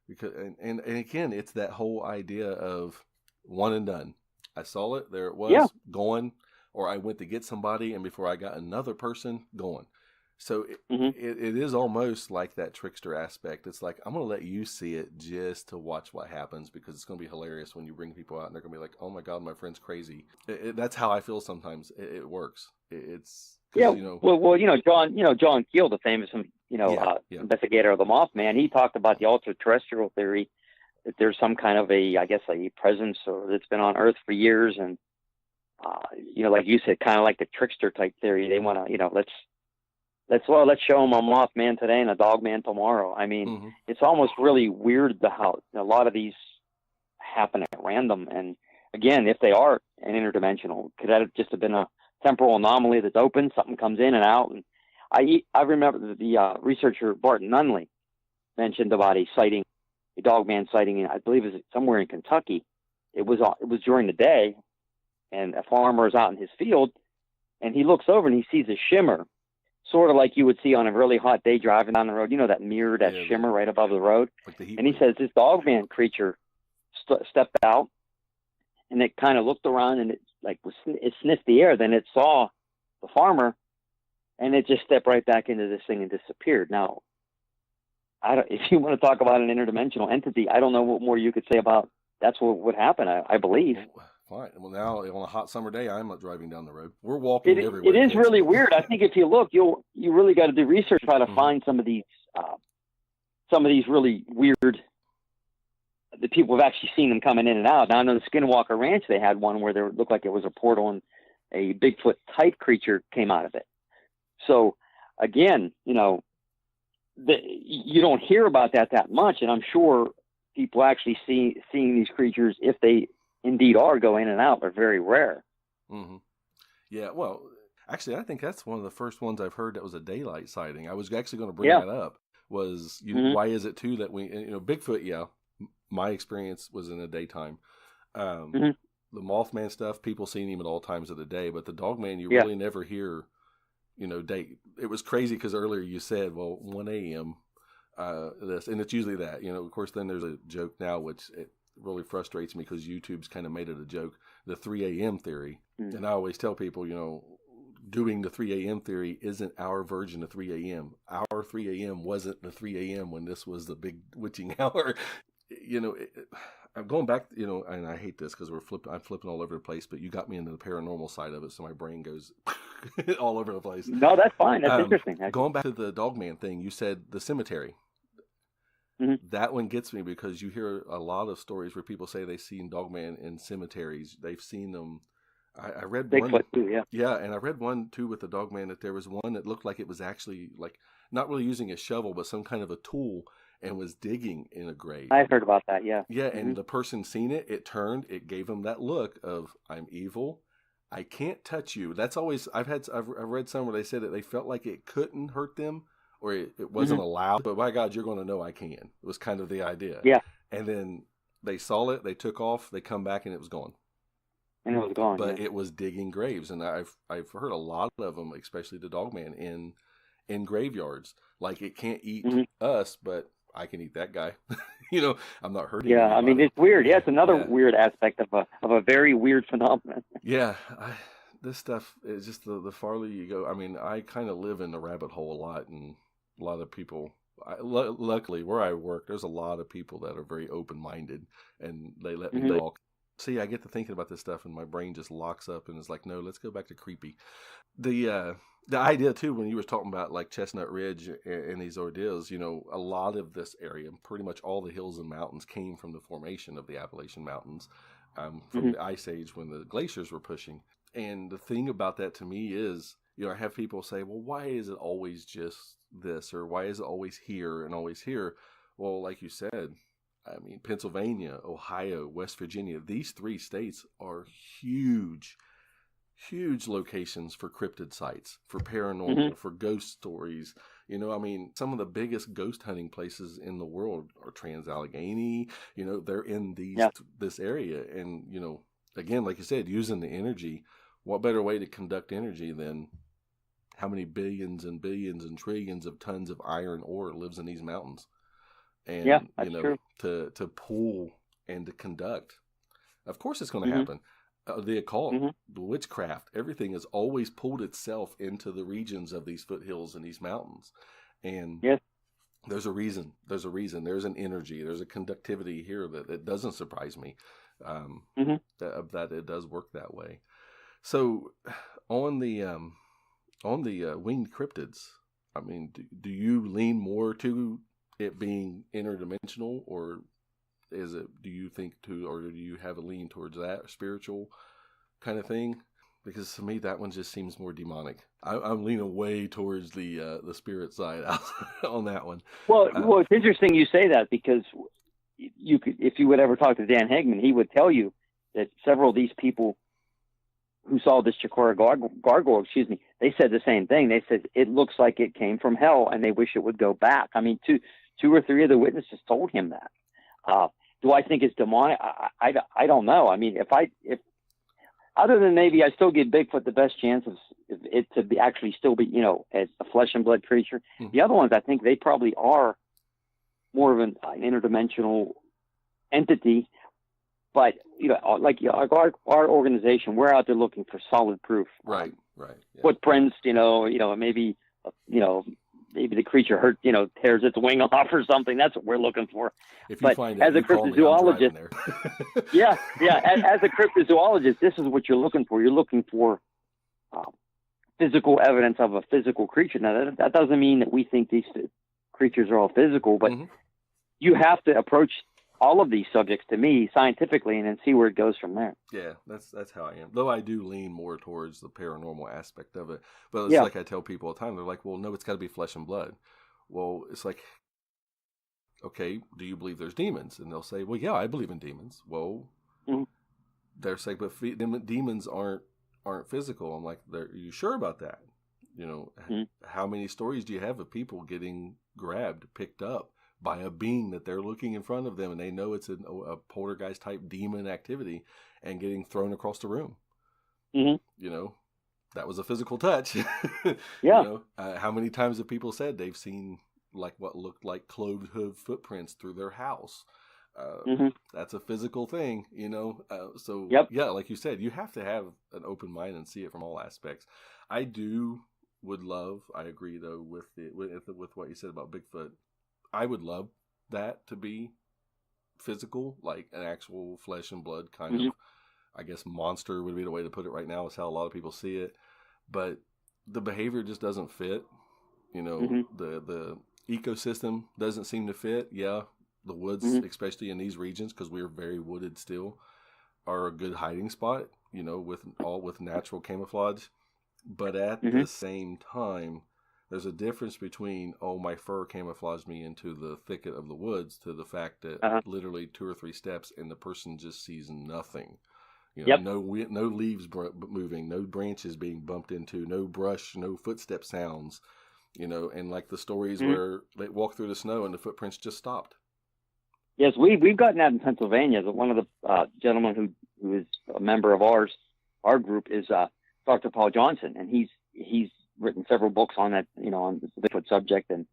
because and again, it's that whole idea of one and done. I saw it, there it was, going, or I went to get somebody, and before I got another person, going. So it is almost like that trickster aspect. It's like, I'm going to let you see it just to watch what happens, because it's going to be hilarious when you bring people out and they're going to be like, oh my God, my friend's crazy. That's how I feel sometimes. It works. It's, John Keel, the famous, investigator of the Mothman, he talked about the ultra-terrestrial theory, that there's some kind of a presence or that's been on Earth for years. And, like you said, kind of like the trickster type theory. They want to, let's show them a Mothman today and a Dogman tomorrow. I mean, it's almost really weird how a lot of these happen at random. And again, if they are an interdimensional, could that have just been a temporal anomaly that's open? Something comes in and out. And I remember the researcher Barton Nunley mentioned about a Dogman sighting, I believe it was somewhere in Kentucky. It was during the day, and a farmer is out in his field, and he looks over and he sees a shimmer, sort of like you would see on a really hot day driving down the road. That mirror, that shimmer right above the road. And he says this Dogman creature stepped out, and it kind of looked around, and it sniffed the air. Then it saw the farmer, and it just stepped right back into this thing and disappeared. Now, if you want to talk about an interdimensional entity, I don't know what more you could say about that's what would happen. I believe. Fine. Well, now on a hot summer day, I'm not driving down the road. We're walking everywhere.
It is really weird. I think if you look, you really got to do research, try to find some of these really weird. The people have actually seen them coming in and out. Now, I know the Skinwalker Ranch, they had one where there looked like it was a portal and a Bigfoot type creature came out of it. So again, you don't hear about that much, and I'm sure people actually seeing these creatures, if they indeed are go in and out, are very rare.
Yeah, well, actually, I think that's one of the first ones I've heard that was a daylight sighting. I was actually going to bring that up. Was why is it too that we Bigfoot? Yeah, my experience was in the daytime. The Mothman stuff, people seeing him at all times of the day, but the Dogman, you really never hear. Day. It was crazy because earlier you said, well, 1 a.m. This, and it's usually that. Of course, then there's a joke now, which it really frustrates me because YouTube's kind of made it a joke, the 3 a.m. theory. And I always tell people, doing the 3 a.m. theory isn't our version of 3 a.m. Our 3 a.m. wasn't the 3 a.m. when this was the big witching hour. I'm going back, and I hate this because I'm flipping all over the place, but you got me into the paranormal side of it, so my brain goes all over the place.
No, that's fine. That's interesting.
Going back to the Dogman thing, you said the cemetery. That one gets me because you hear a lot of stories where people say they've seen Dogman in cemeteries. They've seen them. I read
Bigfoot
one
too, yeah.
Yeah, and I read one too with the Dogman, that there was one that looked like it was actually like not really using a shovel, but some kind of a tool, and was digging in a grave.
I've heard about that, yeah.
Yeah, and the person seen it, it turned, it gave them that look of, I'm evil, I can't touch you. That's always, I've read some where they said that they felt like it couldn't hurt them, or it wasn't allowed, but by God, you're going to know I can. It was kind of the idea.
Yeah.
And then they saw it, they took off, they come back, and it was gone.
And it was gone.
But it was digging graves, and I've heard a lot of them, especially the Dogman, in graveyards. Like, it can't eat us, but I can eat that guy. I'm not hurting anybody.
I mean, it's weird. Yeah, it's another weird aspect of a very weird phenomenon.
Yeah, this stuff is just the farther you go. I mean, I kind of live in the rabbit hole a lot, and a lot of people. Luckily, where I work, there's a lot of people that are very open-minded, and they let me talk. See, I get to thinking about this stuff and my brain just locks up and is like, no, let's go back to creepy. The idea too, when you were talking about like Chestnut Ridge and these ordeals, you know, a lot of this area, pretty much all the hills and mountains came from the formation of the Appalachian Mountains, from the Ice Age when the glaciers were pushing. And the thing about that to me is, you know, I have people say, well, why is it always just this? Or why is it always here and always here? Well, like you said, I mean, Pennsylvania, Ohio, West Virginia, these 3 states are huge locations for cryptid sites, for paranormal, for ghost stories. You know, I mean, some of the biggest ghost hunting places in the world are Trans-Allegheny. You know, they're in this area. And, you know, again, like you said, using the energy, what better way to conduct energy than how many billions and billions and trillions of tons of iron ore lives in these mountains? And,
that's
you know,
true.
to pull and to conduct. Of course it's going to happen. The occult, the witchcraft, everything has always pulled itself into the regions of these foothills and these mountains. And there's a reason. There's an energy. There's a conductivity here that it doesn't surprise me that it does work that way. So on the winged cryptids, I mean, do you lean more to it being interdimensional, or do you think or do you have a lean towards that spiritual kind of thing? Because to me, that one just seems more demonic. I'm leaning way towards the spirit side on that one.
Well, it's interesting you say that, because if you would ever talk to Dan Hegman, he would tell you that several of these people who saw this Chikora gargoyle, they said the same thing. They said it looks like it came from hell, and they wish it would go back. I mean, two or three of the witnesses told him that. Do I think it's demonic? I don't know. I mean, if other than maybe I still give Bigfoot the best chance of it to be actually still be, you know, as a flesh and blood creature. The other ones, I think they probably are more of an interdimensional entity. But, you know, like our organization, we're out there looking for solid proof.
Right.
Footprints, maybe the creature tears its wing off or something. That's what we're looking for.
If you find it,
as a cryptozoologist, as a cryptozoologist, this is what you're looking for. You're looking for physical evidence of a physical creature. Now, that doesn't mean that we think these creatures are all physical, but you have to approach all of these subjects, to me, scientifically, and then see where it goes from there.
Yeah, that's how I am. Though I do lean more towards the paranormal aspect of it. But it's like I tell people all the time, they're like, well, no, it's got to be flesh and blood. Well, it's like, okay, do you believe there's demons? And they'll say, well, yeah, I believe in demons. Well, they're saying, but demons aren't physical. I'm like, are you sure about that? You know, how many stories do you have of people getting grabbed, picked up by a being that they're looking in front of them, and they know it's a poltergeist type demon activity, and getting thrown across the room? You know, that was a physical touch. You know, how many times have people said they've seen like what looked like clove hoof footprints through their house? That's a physical thing, you know. Yeah, like you said, you have to have an open mind and see it from all aspects. I agree though with what you said about Bigfoot. I would love that to be physical, like an actual flesh and blood kind of, I guess monster would be the way to put it right now, is how a lot of people see it. But the behavior just doesn't fit. You know, the ecosystem doesn't seem to fit. Yeah, the woods, especially in these regions, because we're very wooded still, are a good hiding spot, you know, with natural camouflage. But at the same time, there's a difference between, my fur camouflaged me into the thicket of the woods, to the fact that literally 2 or 3 steps and the person just sees nothing. You know, no leaves moving, no branches being bumped into, no brush, no footstep sounds. You know, and like the stories where they walk through the snow and the footprints just stopped.
Yes, we've gotten that in Pennsylvania. One of the gentlemen who is a member of our group is Dr. Paul Johnson, and he's written several books on that, you know, on the Bigfoot subject. And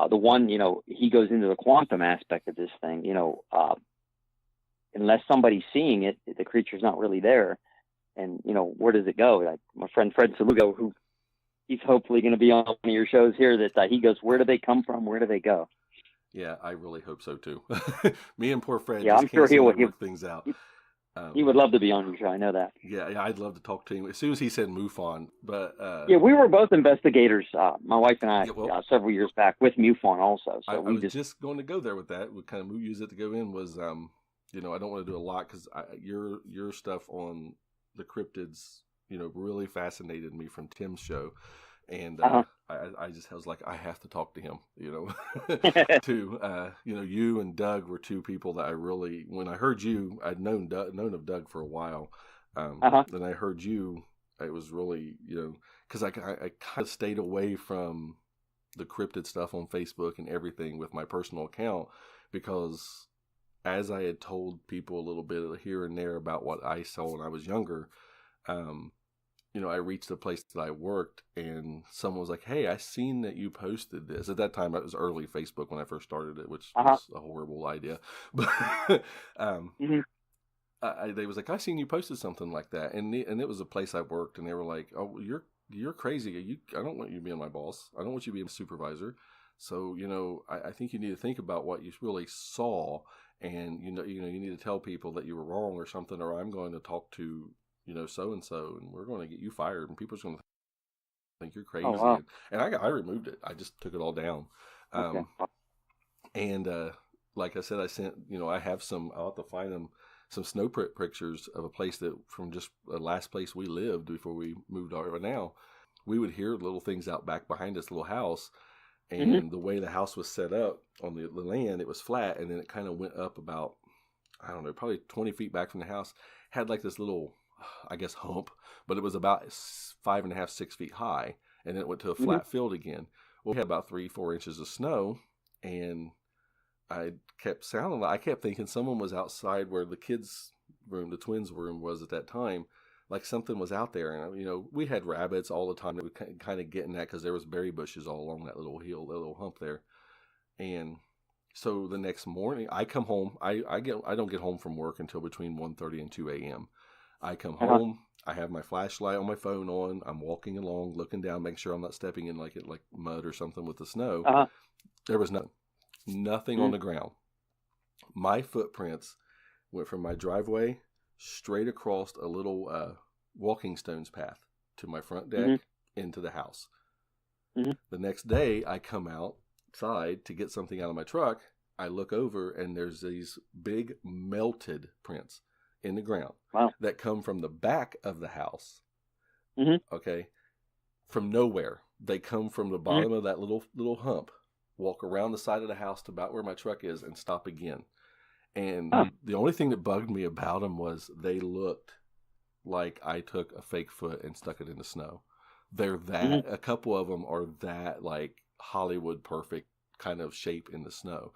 the one, you know, he goes into the quantum aspect of this thing. You know, unless somebody's seeing it, the creature's not really there. And, you know, where does it go? Like my friend Fred Salugo, who he's hopefully going to be on one of your shows here, that he goes, where do they come from? Where do they go?
Yeah, I really hope so too. Me and poor Fred.
Yeah, I'm sure he'll
work things out.
He would love to be on your show. I know that.
Yeah, I'd love to talk to him as soon as he said MUFON. But
yeah, we were both investigators. My wife and I, several years back with MUFON also. So
I was just going to go there with that. We kind of use it to go in was, you know, I don't want to do a lot because your stuff on the cryptids, you know, really fascinated me from Tim's show. And I was like, I have to talk to him, you know. You know, you and Doug were two people that I really, when I heard you, I'd known of Doug for a while. Then I heard you, it was really, you know, because I kind of stayed away from the cryptid stuff on Facebook and everything with my personal account because as I had told people a little bit here and there about what I saw when I was younger, you know, I reached the place that I worked and someone was like, hey, I seen that you posted this. At that time, it was early Facebook when I first started it, which was a horrible idea. But they was like, I seen you posted something like that. And it was a place I worked and they were like, oh, you're crazy. I don't want you being my boss. I don't want you being a supervisor. So, you know, I think you need to think about what you really saw. And, you need to tell people that you were wrong or something, or I'm going to talk to, you know, so-and-so, and we're going to get you fired, and people's going to think you're crazy. Oh, wow. And I removed it. I just took it all down. Okay. And like I said, I sent, you know, I have I'll have to find them, some snow pictures of a place that from just the last place we lived before we moved over now. We would hear little things out back behind this little house, and the way the house was set up on the land, it was flat, and then it kind of went up about, I don't know, probably 20 feet back from the house, had like this little, I guess, hump, but it was about 5.5, 6 feet high, and then it went to a flat field again. Well, we had about 3-4 inches of snow, and I kept thinking someone was outside where the kids' room, the twins' room was at that time, like something was out there. And, you know, we had rabbits all the time that we kind of getting that because there was berry bushes all along that little hill, that little hump there. And so the next morning, I come home. I don't get home from work until between 1:30 and 2 a.m. I come home. I have my flashlight on my phone on. I'm walking along, looking down, making sure I'm not stepping in like mud or something with the snow. There was nothing on the ground. My footprints went from my driveway straight across a little walking stones path to my front deck into the house. The next day, I come outside to get something out of my truck. I look over, and there's these big melted prints in the ground that come from the back of the house. Okay, from nowhere. They come from the bottom of that little hump, walk around the side of the house to about where my truck is, and stop again. And the only thing that bugged me about them was they looked like I took a fake foot and stuck it in the snow. They're that, a couple of them are that like Hollywood perfect kind of shape in the snow.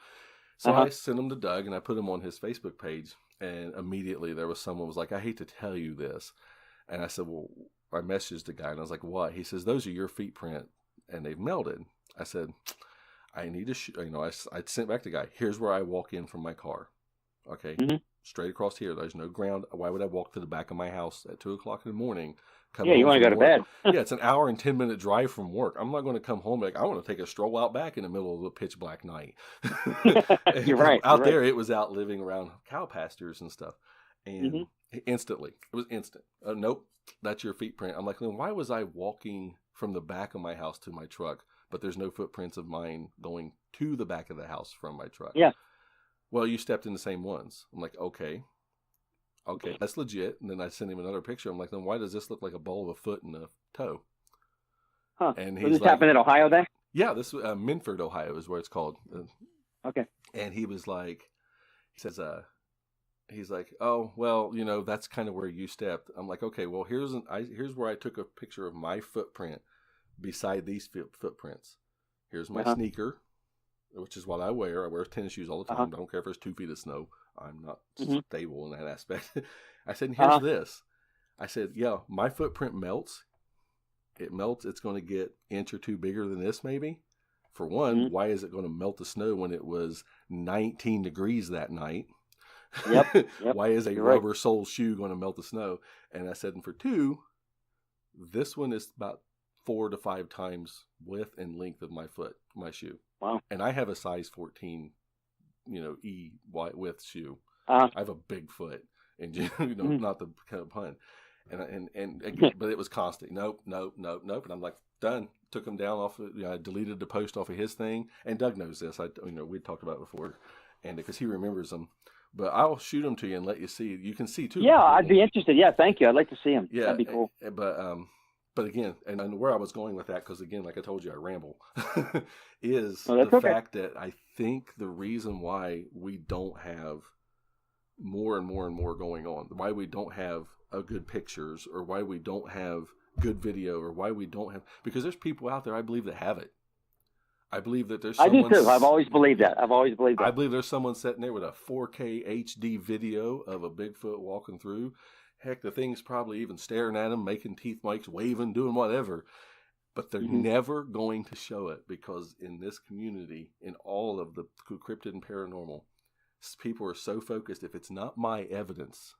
So I sent them to Doug and I put them on his Facebook page, and immediately there was someone was like, I hate to tell you this. And I said, well, I messaged the guy and I was like, what? He says, those are your feet print and they've melted. I said, I need to, I sent back the guy. Here's where I walk in from my car. Okay. Straight across here. There's no ground. Why would I walk to the back of my house at 2:00 in the morning?
You want to go to bed.
Yeah, it's an hour and 10-minute drive from work. I'm not going to come home like I want to take a stroll out back in the middle of a pitch black night.
You're right.
Out there, it was out living around cow pastures and stuff. And instantly, it was instant. Nope, that's your feet print. I'm like, then why was I walking from the back of my house to my truck, but there's no footprints of mine going to the back of the house from my truck?
Yeah.
Well, you stepped in the same ones. I'm like, okay, that's legit. And then I sent him another picture. I'm like, then why does this look like a ball of a foot and a toe? And he's
this happened in Ohio then?
Yeah, this Minford, Ohio is where it's called.
Okay.
And he was like, he's like, oh, well, that's kind of where you stepped. I'm like, okay, well, here's where I took a picture of my footprint beside these footprints. Here's my sneaker, which is what I wear. I wear tennis shoes all the time. I don't care if there's 2 feet of snow. I'm not stable in that aspect. I said, and here's this. I said, yeah, my footprint melts. It melts. It's going to get an inch or 2 bigger than this maybe. For one, why is it going to melt the snow when it was 19 degrees that night?
Yep.
Why is a rubber sole shoe going to melt the snow? And I said, and for 2, this one is about 4 to 5 times width and length of my shoe.
Wow.
And I have a size 14, E width shoe. I have a big foot. and not the kind of pun. And again, but it was constant. Nope. And I'm like, done. Took him down off. I deleted the post off of his thing. And Doug knows this. We talked about it before, and because he remembers them. But I'll shoot them to you and let you see. You can see too.
Yeah, I'd be interested. Yeah, thank you. I'd like to see them.
Yeah,
that'd be cool.
But again, and where I was going with that, because again, like I told you, I ramble, is fact that I think the reason why we don't have more and more and more going on, why we don't have good pictures, or why we don't have good video, or why we don't have, because there's people out there, I believe, that have it. I believe that there's someone...
I do too. I've always believed that.
I believe there's someone sitting there with a 4K HD video of a Bigfoot walking through. Heck, the thing's probably even staring at him, making teeth marks, waving, doing whatever. But they're never going to show it, because in this community, in all of the cryptid and paranormal, people are so focused. If it's not my evidence,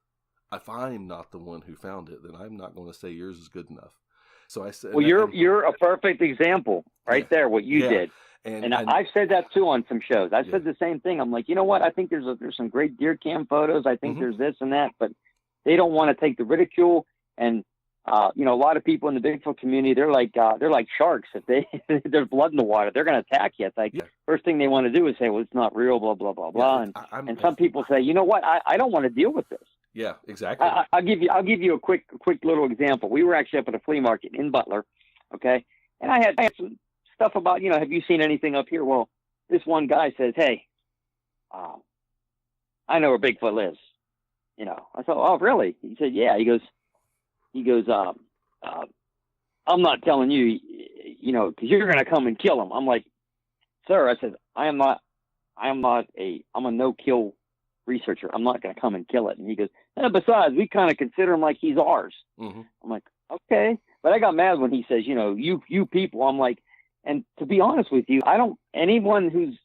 if I'm not the one who found it, then I'm not going to say yours is good enough. So I said,
well, you're a perfect example there. What you did, and I've said that too on some shows. I said the same thing. I'm like, you know what? I think there's some great deer cam photos. I think there's this and that, but they don't want to take the ridicule. And a lot of people in the Bigfoot community, they're like sharks. If there's blood in the water, they're going to attack you. It's like first thing they want to do is say, well, it's not real, blah blah blah blah. And some people say, you know what? I don't want to deal with this.
Yeah, exactly.
I'll give you a quick little example. We were actually up at a flea market in Butler, okay? And I had some stuff about, have you seen anything up here? Well, this one guy says, hey, I know where Bigfoot lives. I thought, oh, really? He said, yeah. He goes, I'm not telling you, because you're going to come and kill him. I'm like, sir, I said, I'm a no-kill researcher. I'm not going to come and kill it. And he goes, besides, we kind of consider him like he's ours. I'm like, okay. But I got mad when he says, you people. I'm like, and to be honest with you, anyone who's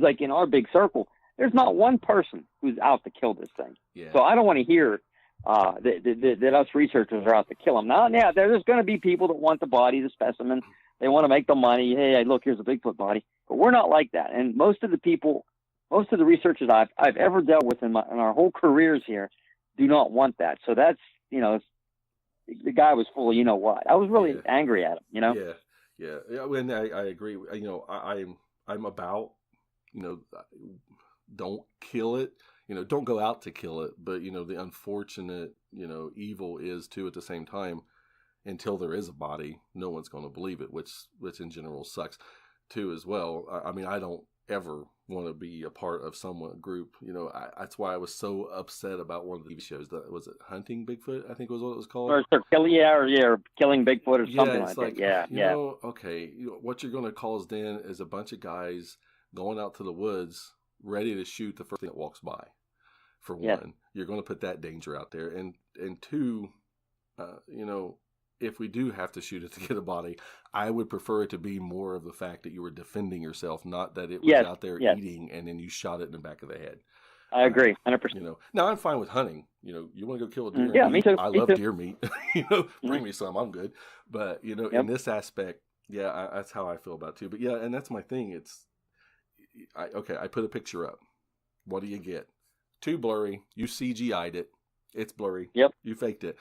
like in our big circle, there's not one person who's out to kill this thing. Yeah. So I don't want to hear that us researchers are out to kill him. Now, yeah, there's going to be people that want the body, the specimen. They want to make the money. Hey, look, here's a Bigfoot body. But we're not like that. And most of the researchers I've ever dealt with in our whole careers here do not want that. So that's, the guy was full of what. I was really angry at him,
Yeah. And I agree. I'm about, don't kill it. Don't go out to kill it. But, the unfortunate, evil is too at the same time, until there is a body, no one's going to believe it, which in general sucks too as well. I don't ever want to be a part of group. That's why I was so upset about one of the TV shows. That was it, Hunting Bigfoot, I think was what it was called.
Or Killing Bigfoot or something like that. Yeah.
Okay. What you're going to cause then is a bunch of guys going out to the woods ready to shoot the first thing that walks by. For one, you're going to put that danger out there, and two, if we do have to shoot it to get a body, I would prefer it to be more of the fact that you were defending yourself, not that it was out there eating and then you shot it in the back of the head.
I agree, 100%.
Now I'm fine with hunting. You want to go kill a deer?
Yeah, me too.
I love deer meat. Bring me some. I'm good. But in this aspect, that's how I feel about it too. But and that's my thing. I put a picture up. What do you get? Too blurry. You CGI'd it. It's blurry.
Yep.
You faked it.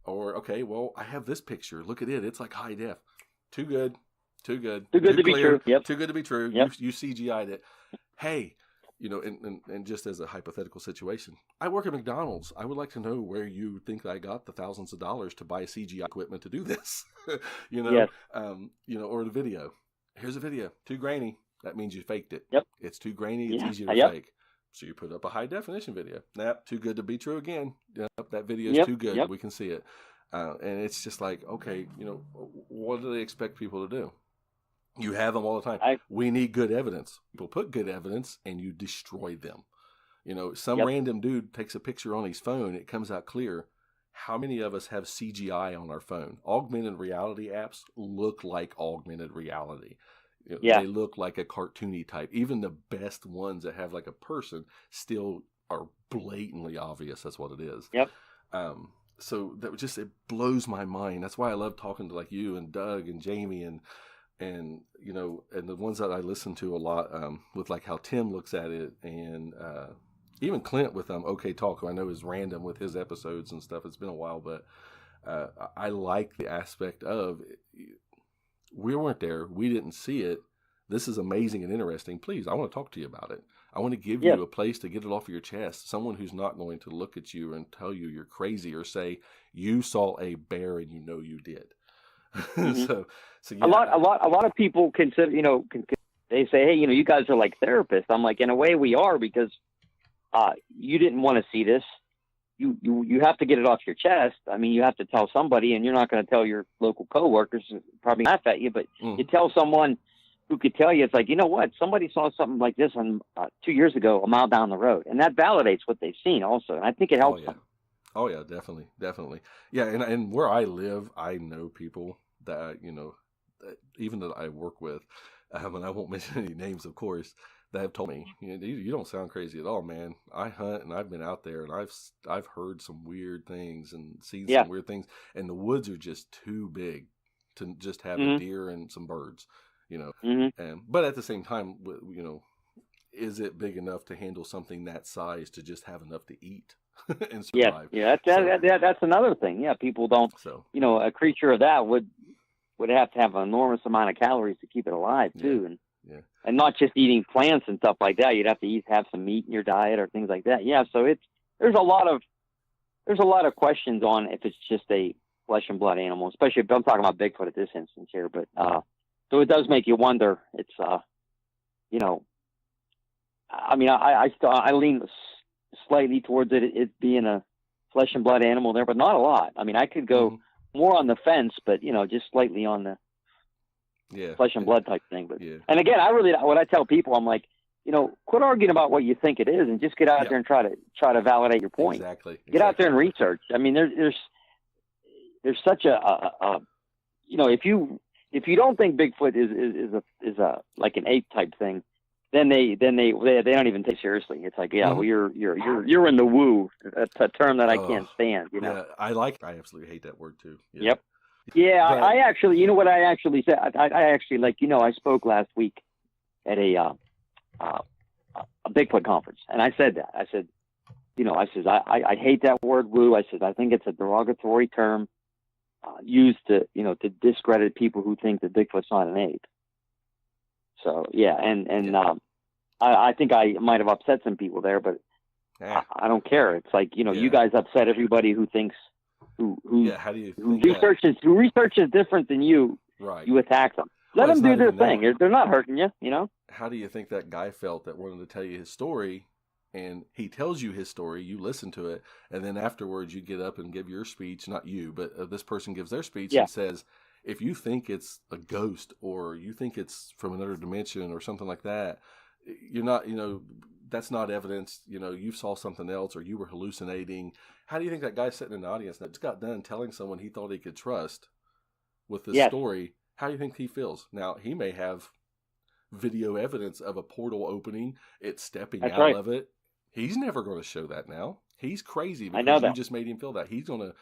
Or, okay, well, I have this picture. Look at it. It's like high def. Too good. Too good.
Too good to be true. Yep.
Too good to be true.
Yep.
You CGI'd it. Hey, and just as a hypothetical situation, I work at McDonald's. I would like to know where you think I got the thousands of dollars to buy CGI equipment to do this.
Yes.
Or the video. Here's a video. Too grainy. That means you faked it.
Yep.
It's too grainy. It's easier to fake. So you put up a high definition video. Too good to be true again. Yep, that video is too good. Yep. We can see it. And it's just like, okay, what do they expect people to do? You have them all the time. We need good evidence. People put good evidence and you destroy them. Some random dude takes a picture on his phone. It comes out clear. How many of us have CGI on our phone? Augmented reality apps look like augmented reality. They look like a cartoony type. Even the best ones that have like a person still are blatantly obvious. That's what it is.
Yep.
So that it blows my mind. That's why I love talking to like you and Doug and Jamie and the ones that I listen to a lot with like how Tim looks at it and even Clint with OK Talk, who I know is random with his episodes and stuff. It's been a while, but I like the aspect of we weren't there, we didn't see it. This is amazing and interesting. Please, I want to talk to you about it. I want to give you a place to get it off your chest. Someone who's not going to look at you and tell you you're crazy or say you saw a bear and you know you did.
Mm-hmm.
so yeah.
A lot of people consider, they say, hey, you guys are like therapists. I'm like, in a way we are, because you didn't want to see this. You have to get it off your chest. I mean, you have to tell somebody, and you're not going to tell your local coworkers, probably laugh at you, but you tell someone who could tell you. It's like, you know what, somebody saw something like this on 2 years ago, a mile down the road, and that validates what they've seen also, and I think it helps them.
Oh yeah, definitely. Yeah, and where I live, I know people that even that I work with, and I won't mention any names, of course, that have told me, you don't sound crazy at all, man. I hunt and I've been out there and I've heard some weird things and seen some weird things, and the woods are just too big to just have a deer and some birds, And but at the same time, is it big enough to handle something that size to just have enough to eat and survive?
Yeah. That's another thing. Yeah, people don't. So a creature of that would have to have an enormous amount of calories to keep it alive too, and not just eating plants and stuff like that. You'd have to have some meat in your diet or things like that. Yeah, so there's a lot of questions on if it's just a flesh and blood animal, especially if I'm talking about Bigfoot at this instance here. But so it does make you wonder. It's I mean, I lean slightly towards it being a flesh and blood animal there, but not a lot. I mean, I could go more on the fence, but just slightly on the flesh and blood type thing. But and again, what I tell people, I'm like, quit arguing about what you think it is, and just get out there and try to validate your point.
Exactly.
Get out there and research. I mean, there's such a if you don't think Bigfoot is a like an ape type thing, then they don't even take it seriously. It's like, well, you're in the woo. That's a term that I can't stand.
Yeah, I absolutely hate that word too. Yeah.
Yep. Yeah, but I actually, what I actually said, I actually, I spoke last week at a Bigfoot conference, and I said that. I said, I hate that word woo. I said, I think it's a derogatory term used to discredit people who think that Bigfoot's not an ape. So, I think I might have upset some people there, but I don't care. It's like, you guys upset everybody who thinks, who researches different than you. Right. You attack them. Let them do their thing. They're not hurting you,
How do you think that guy felt that wanted to tell you his story, and he tells you his story, you listen to it, and then afterwards you get up and give your speech, not you, but this person gives their speech and says, if you think it's a ghost or you think it's from another dimension or something like that, you're not, that's not evidence, you saw something else or you were hallucinating. How do you think that guy sitting in the audience that just got done telling someone he thought he could trust with this story, how do you think he feels? Now, he may have video evidence of a portal opening, it's stepping out of it. He's never going to show that now. He's crazy because you just made him feel that. He's going to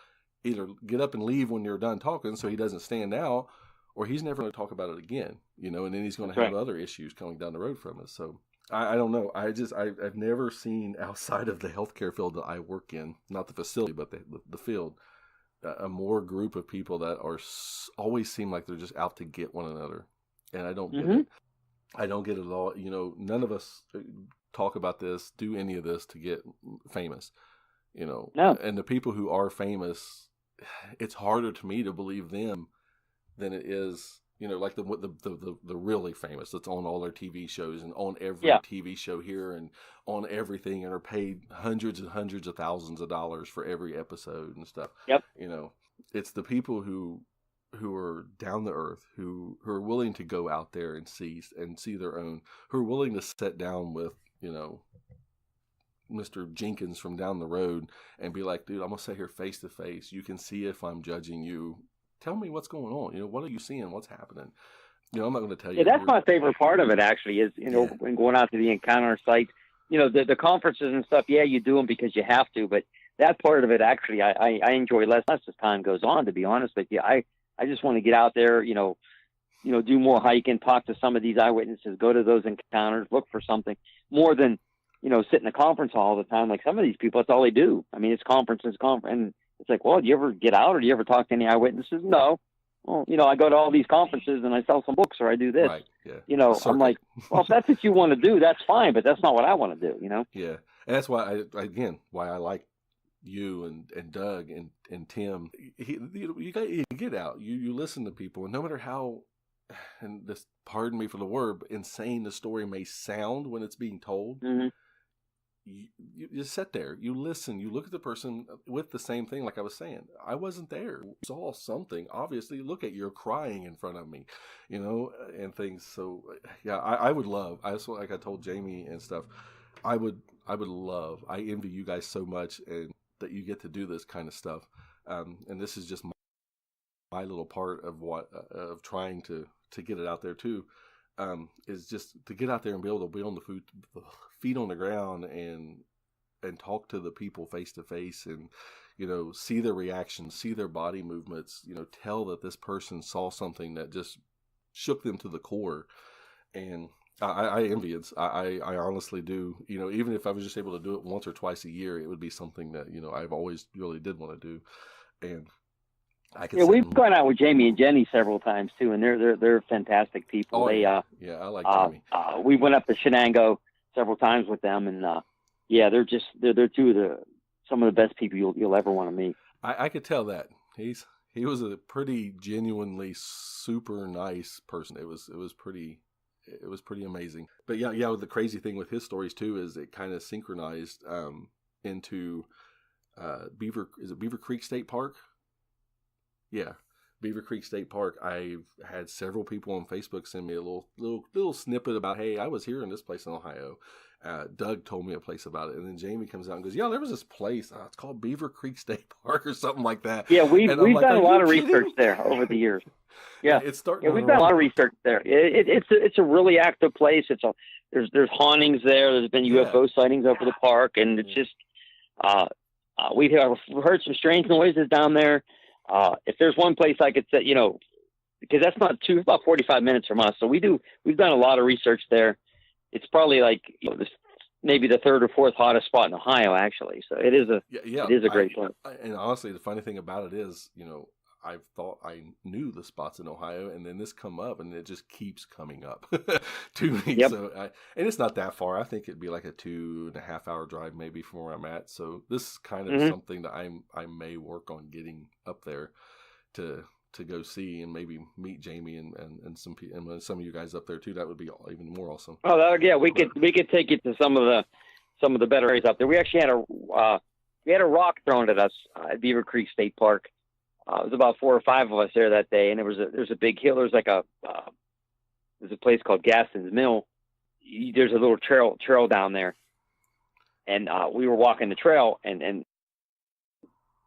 either get up and leave when you're done talking so he doesn't stand out, or he's never going to talk about it again, and then he's going to have other issues coming down the road from us. So I don't know. I've never seen outside of the healthcare field that I work in, not the facility, but the field, a more group of people that are always seem like they're just out to get one another. And I don't get it. I don't get it at all. None of us talk about this, do any of this to get famous, No. And the people who are famous, it's harder to me to believe them than it is, like the really famous that's on all their TV shows and on every TV show here and on everything and are paid hundreds and hundreds of thousands of dollars for every episode and stuff. Yep. It's the people who are down to earth, who are willing to go out there and see their own, who are willing to sit down with, Mr. Jenkins from down the road and be like, dude, I'm going to sit here face to face. You can see if I'm judging you. Tell me what's going on. What are you seeing? What's happening? I'm not going to tell you.
Yeah, that's my favorite part of it, actually, is, when going out to the encounter site, the conferences and stuff, you do them because you have to, but that part of it, actually, I enjoy less as time goes on, to be honest with you. I just want to get out there, do more hiking, talk to some of these eyewitnesses, go to those encounters, look for something more than sit in a conference hall all the time. Like some of these people, that's all they do. I mean, it's conferences, and it's like, well, do you ever get out or do you ever talk to any eyewitnesses? No. Well, I go to all these conferences and I sell some books or I do this.
Right. Yeah.
I'm like, well, if that's what you want to do, that's fine, but that's not what I want to do,
Yeah. And that's why why I like you and Doug and Tim. You get out, you listen to people, and no matter how, and this, pardon me for the word, but insane the story may sound when it's being told,
mm-hmm.
you just sit there, you listen, you look at the person with the same thing. Like I was saying, I wasn't there, saw something, obviously, look at you're crying in front of me, and things. So yeah, I would love, like I told Jamie and stuff, I would love, I envy you guys so much, and that you get to do this kind of stuff. And this is just my little part of of trying to get it out there too. Is just to get out there and be able to be on the feet on the ground and talk to the people face to face, and see their reactions, see their body movements, tell that this person saw something that just shook them to the core. And I envy it. I honestly do. Even if I was just able to do it once or twice a year, it would be something that I've always really did want to do. And
we've gone out with Jamie and Jenny several times too, and they're fantastic people.
Oh, I like Jamie.
We went up to Shenango several times with them, and they're two of some of the best people you'll ever want to meet.
I could tell that he was a pretty genuinely super nice person. It was pretty amazing. But yeah, the crazy thing with his stories too is it kind of synchronized into Beaver Creek State Park? Yeah, Beaver Creek State Park. I've had several people on Facebook send me a little snippet about, hey, I was here in this place in Ohio. Doug told me a place about it, and then Jamie comes out and goes, yeah, there was this place. It's called Beaver Creek State Park or something like that.
Yeah, we've done a lot of research there over the years. Yeah,
it's starting.
We've done a lot of research there. It's a really active place. There's hauntings there. There's been UFO sightings over the park, and it's just we've heard some strange noises down there. If there's one place I could say, because that's about 45 minutes from us. So we've done a lot of research there. It's probably like, maybe the third or fourth hottest spot in Ohio, actually. So it is a great place.
And honestly, the funny thing about it is, I thought I knew the spots in Ohio, and then this come up, and it just keeps coming up to me.
Yep.
So, and it's not that far. I think it'd be like a 2.5 hour drive maybe from where I'm at. So this is kind of something that I may work on getting up there to go see, and maybe meet Jamie and some of you guys up there too. That would be even more awesome.
Oh, we could take you to some of the better areas up there. We actually had a rock thrown at us at Beaver Creek State Park. It was about 4 or 5 of us there that day, and there's a big hill. There's there's a place called Gaston's Mill. There's a little trail down there, and we were walking the trail, and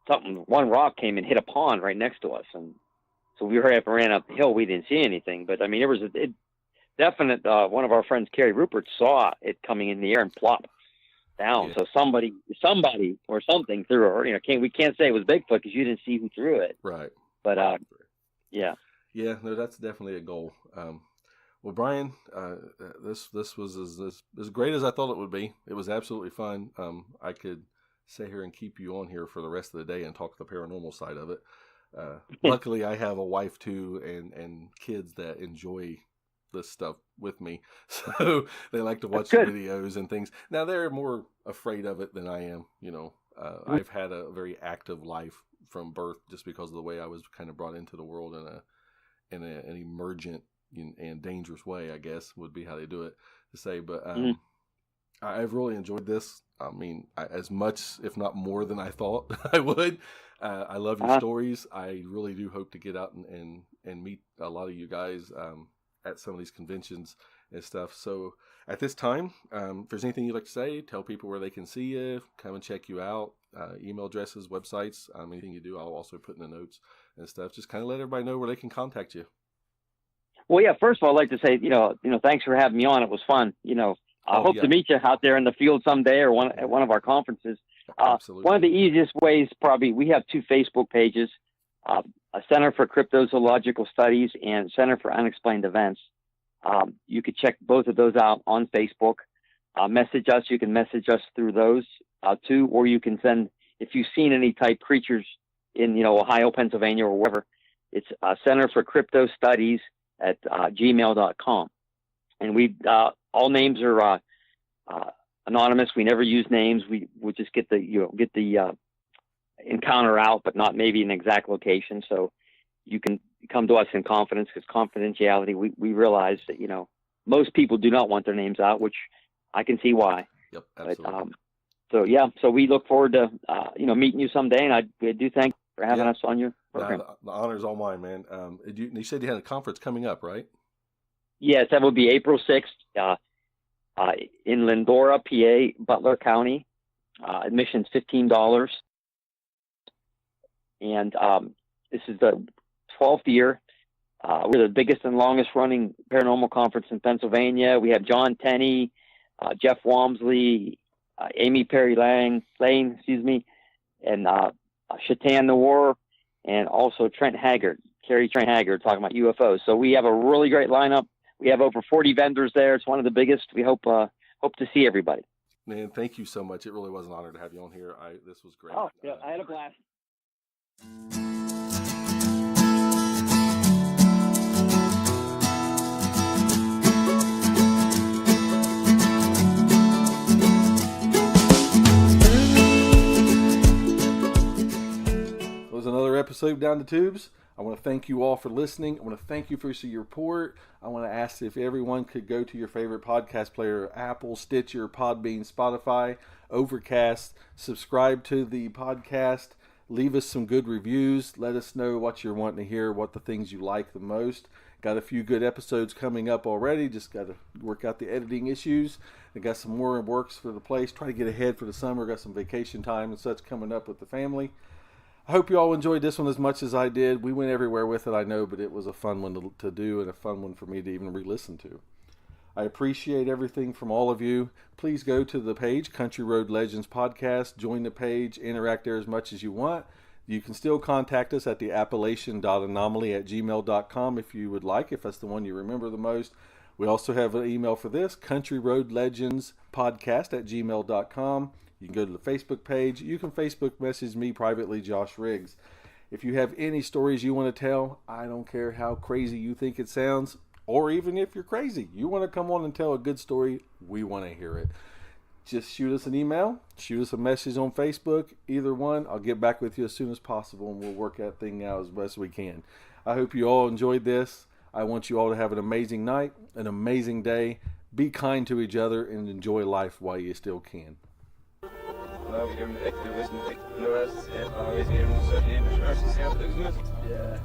one rock came and hit a pond right next to us, and so we hurried up and ran up the hill. We didn't see anything, but I mean, it was a definite. One of our friends, Kerry Rupert, saw it coming in the air and plop down. Yeah. So somebody or something threw it. We can't say it was Bigfoot because you didn't see who threw it.
Right.
But yeah.
Yeah, no, that's definitely a goal. Well, Brian, this was as great as I thought it would be. It was absolutely fun. I could sit here and keep you on here for the rest of the day and talk the paranormal side of it. Luckily, I have a wife too, and kids that enjoy this stuff with me, so they like to watch the videos and things. Now they're more afraid of it than I am. I've had a very active life from birth, just because of the way I was kind of brought into the world in an emergent and dangerous way, I guess would be how they do it to say. But I've really enjoyed this. I mean, as much, if not more than I thought I would. I love your stories. I really do hope to get out and meet a lot of you guys at some of these conventions and stuff. So at this time, if there's anything you'd like to say, tell people where they can see you, come and check you out, email addresses, websites, anything you do, I'll also put in the notes and stuff. Just kind of let everybody know where they can contact you.
Well, yeah, first of all, I'd like to say, thanks for having me on. It was fun. I hope to meet you out there in the field someday or at one of our conferences.
Absolutely.
One of the easiest ways, probably, we have 2 Facebook pages, a Center for Cryptozoological Studies and Center for Unexplained Events. You could check both of those out on Facebook. message us. You can message us through those too, or you can send, if you've seen any type creatures in, Ohio, Pennsylvania, or wherever, it's Center for Crypto Studies at gmail.com. And we, all names are anonymous. We never use names. We'll just get the encounter out, but not maybe an exact location. So you can come to us in confidence, because confidentiality, we realize that, most people do not want their names out, which I can see why.
Yep, absolutely.
So we look forward to, meeting you someday. And I do thank you for having us on your program.
The honor's all mine, man. You said you had a conference coming up, right?
Yes, that would be April 6th in Lindora, PA, Butler County. Admission's $15. And this is the 12th year. We're the biggest and longest running paranormal conference in Pennsylvania. We have John Tenney, Jeff Walmsley, Amy Perry Lane, and Shaitan Noor, and also Carrie Trent Haggard, talking about UFOs. So we have a really great lineup. We have over 40 vendors there. It's one of the biggest. We hope to see everybody.
Man, thank you so much. It really was an honor to have you on here. This was great.
Oh, yeah, I had a blast.
Another episode Down the Tubes. I want to thank you all for listening. I want to thank you for your support. I want to ask if everyone could go to your favorite podcast player, Apple, Stitcher, Podbean, Spotify, Overcast, subscribe to the podcast, leave us some good reviews, let us know what you're wanting to hear, what the things you like the most. Got a few good episodes coming up already, just got to work out the editing issues. I got some more works for the place, try to get ahead for the summer, got some vacation time and such coming up with the family. I hope you all enjoyed this one as much as I did. We went everywhere with it, I know, but it was a fun one to do and a fun one for me to even re-listen to. I appreciate everything from all of you. Please go to the page, Country Road Legends Podcast. Join the page, interact there as much as you want. You can still contact us at the appellation.anomaly@gmail.com if you would like, if that's the one you remember the most. We also have an email for this, countryroadlegendspodcast@gmail.com. You can go to the Facebook page. You can Facebook message me privately, Josh Riggs. If you have any stories you want to tell, I don't care how crazy you think it sounds, or even if you're crazy, you want to come on and tell a good story, we want to hear it. Just shoot us an email, shoot us a message on Facebook, either one. I'll get back with you as soon as possible, and we'll work that thing out as best we can. I hope you all enjoyed this. I want you all to have an amazing night, an amazing day. Be kind to each other and enjoy life while you still can.
Ja.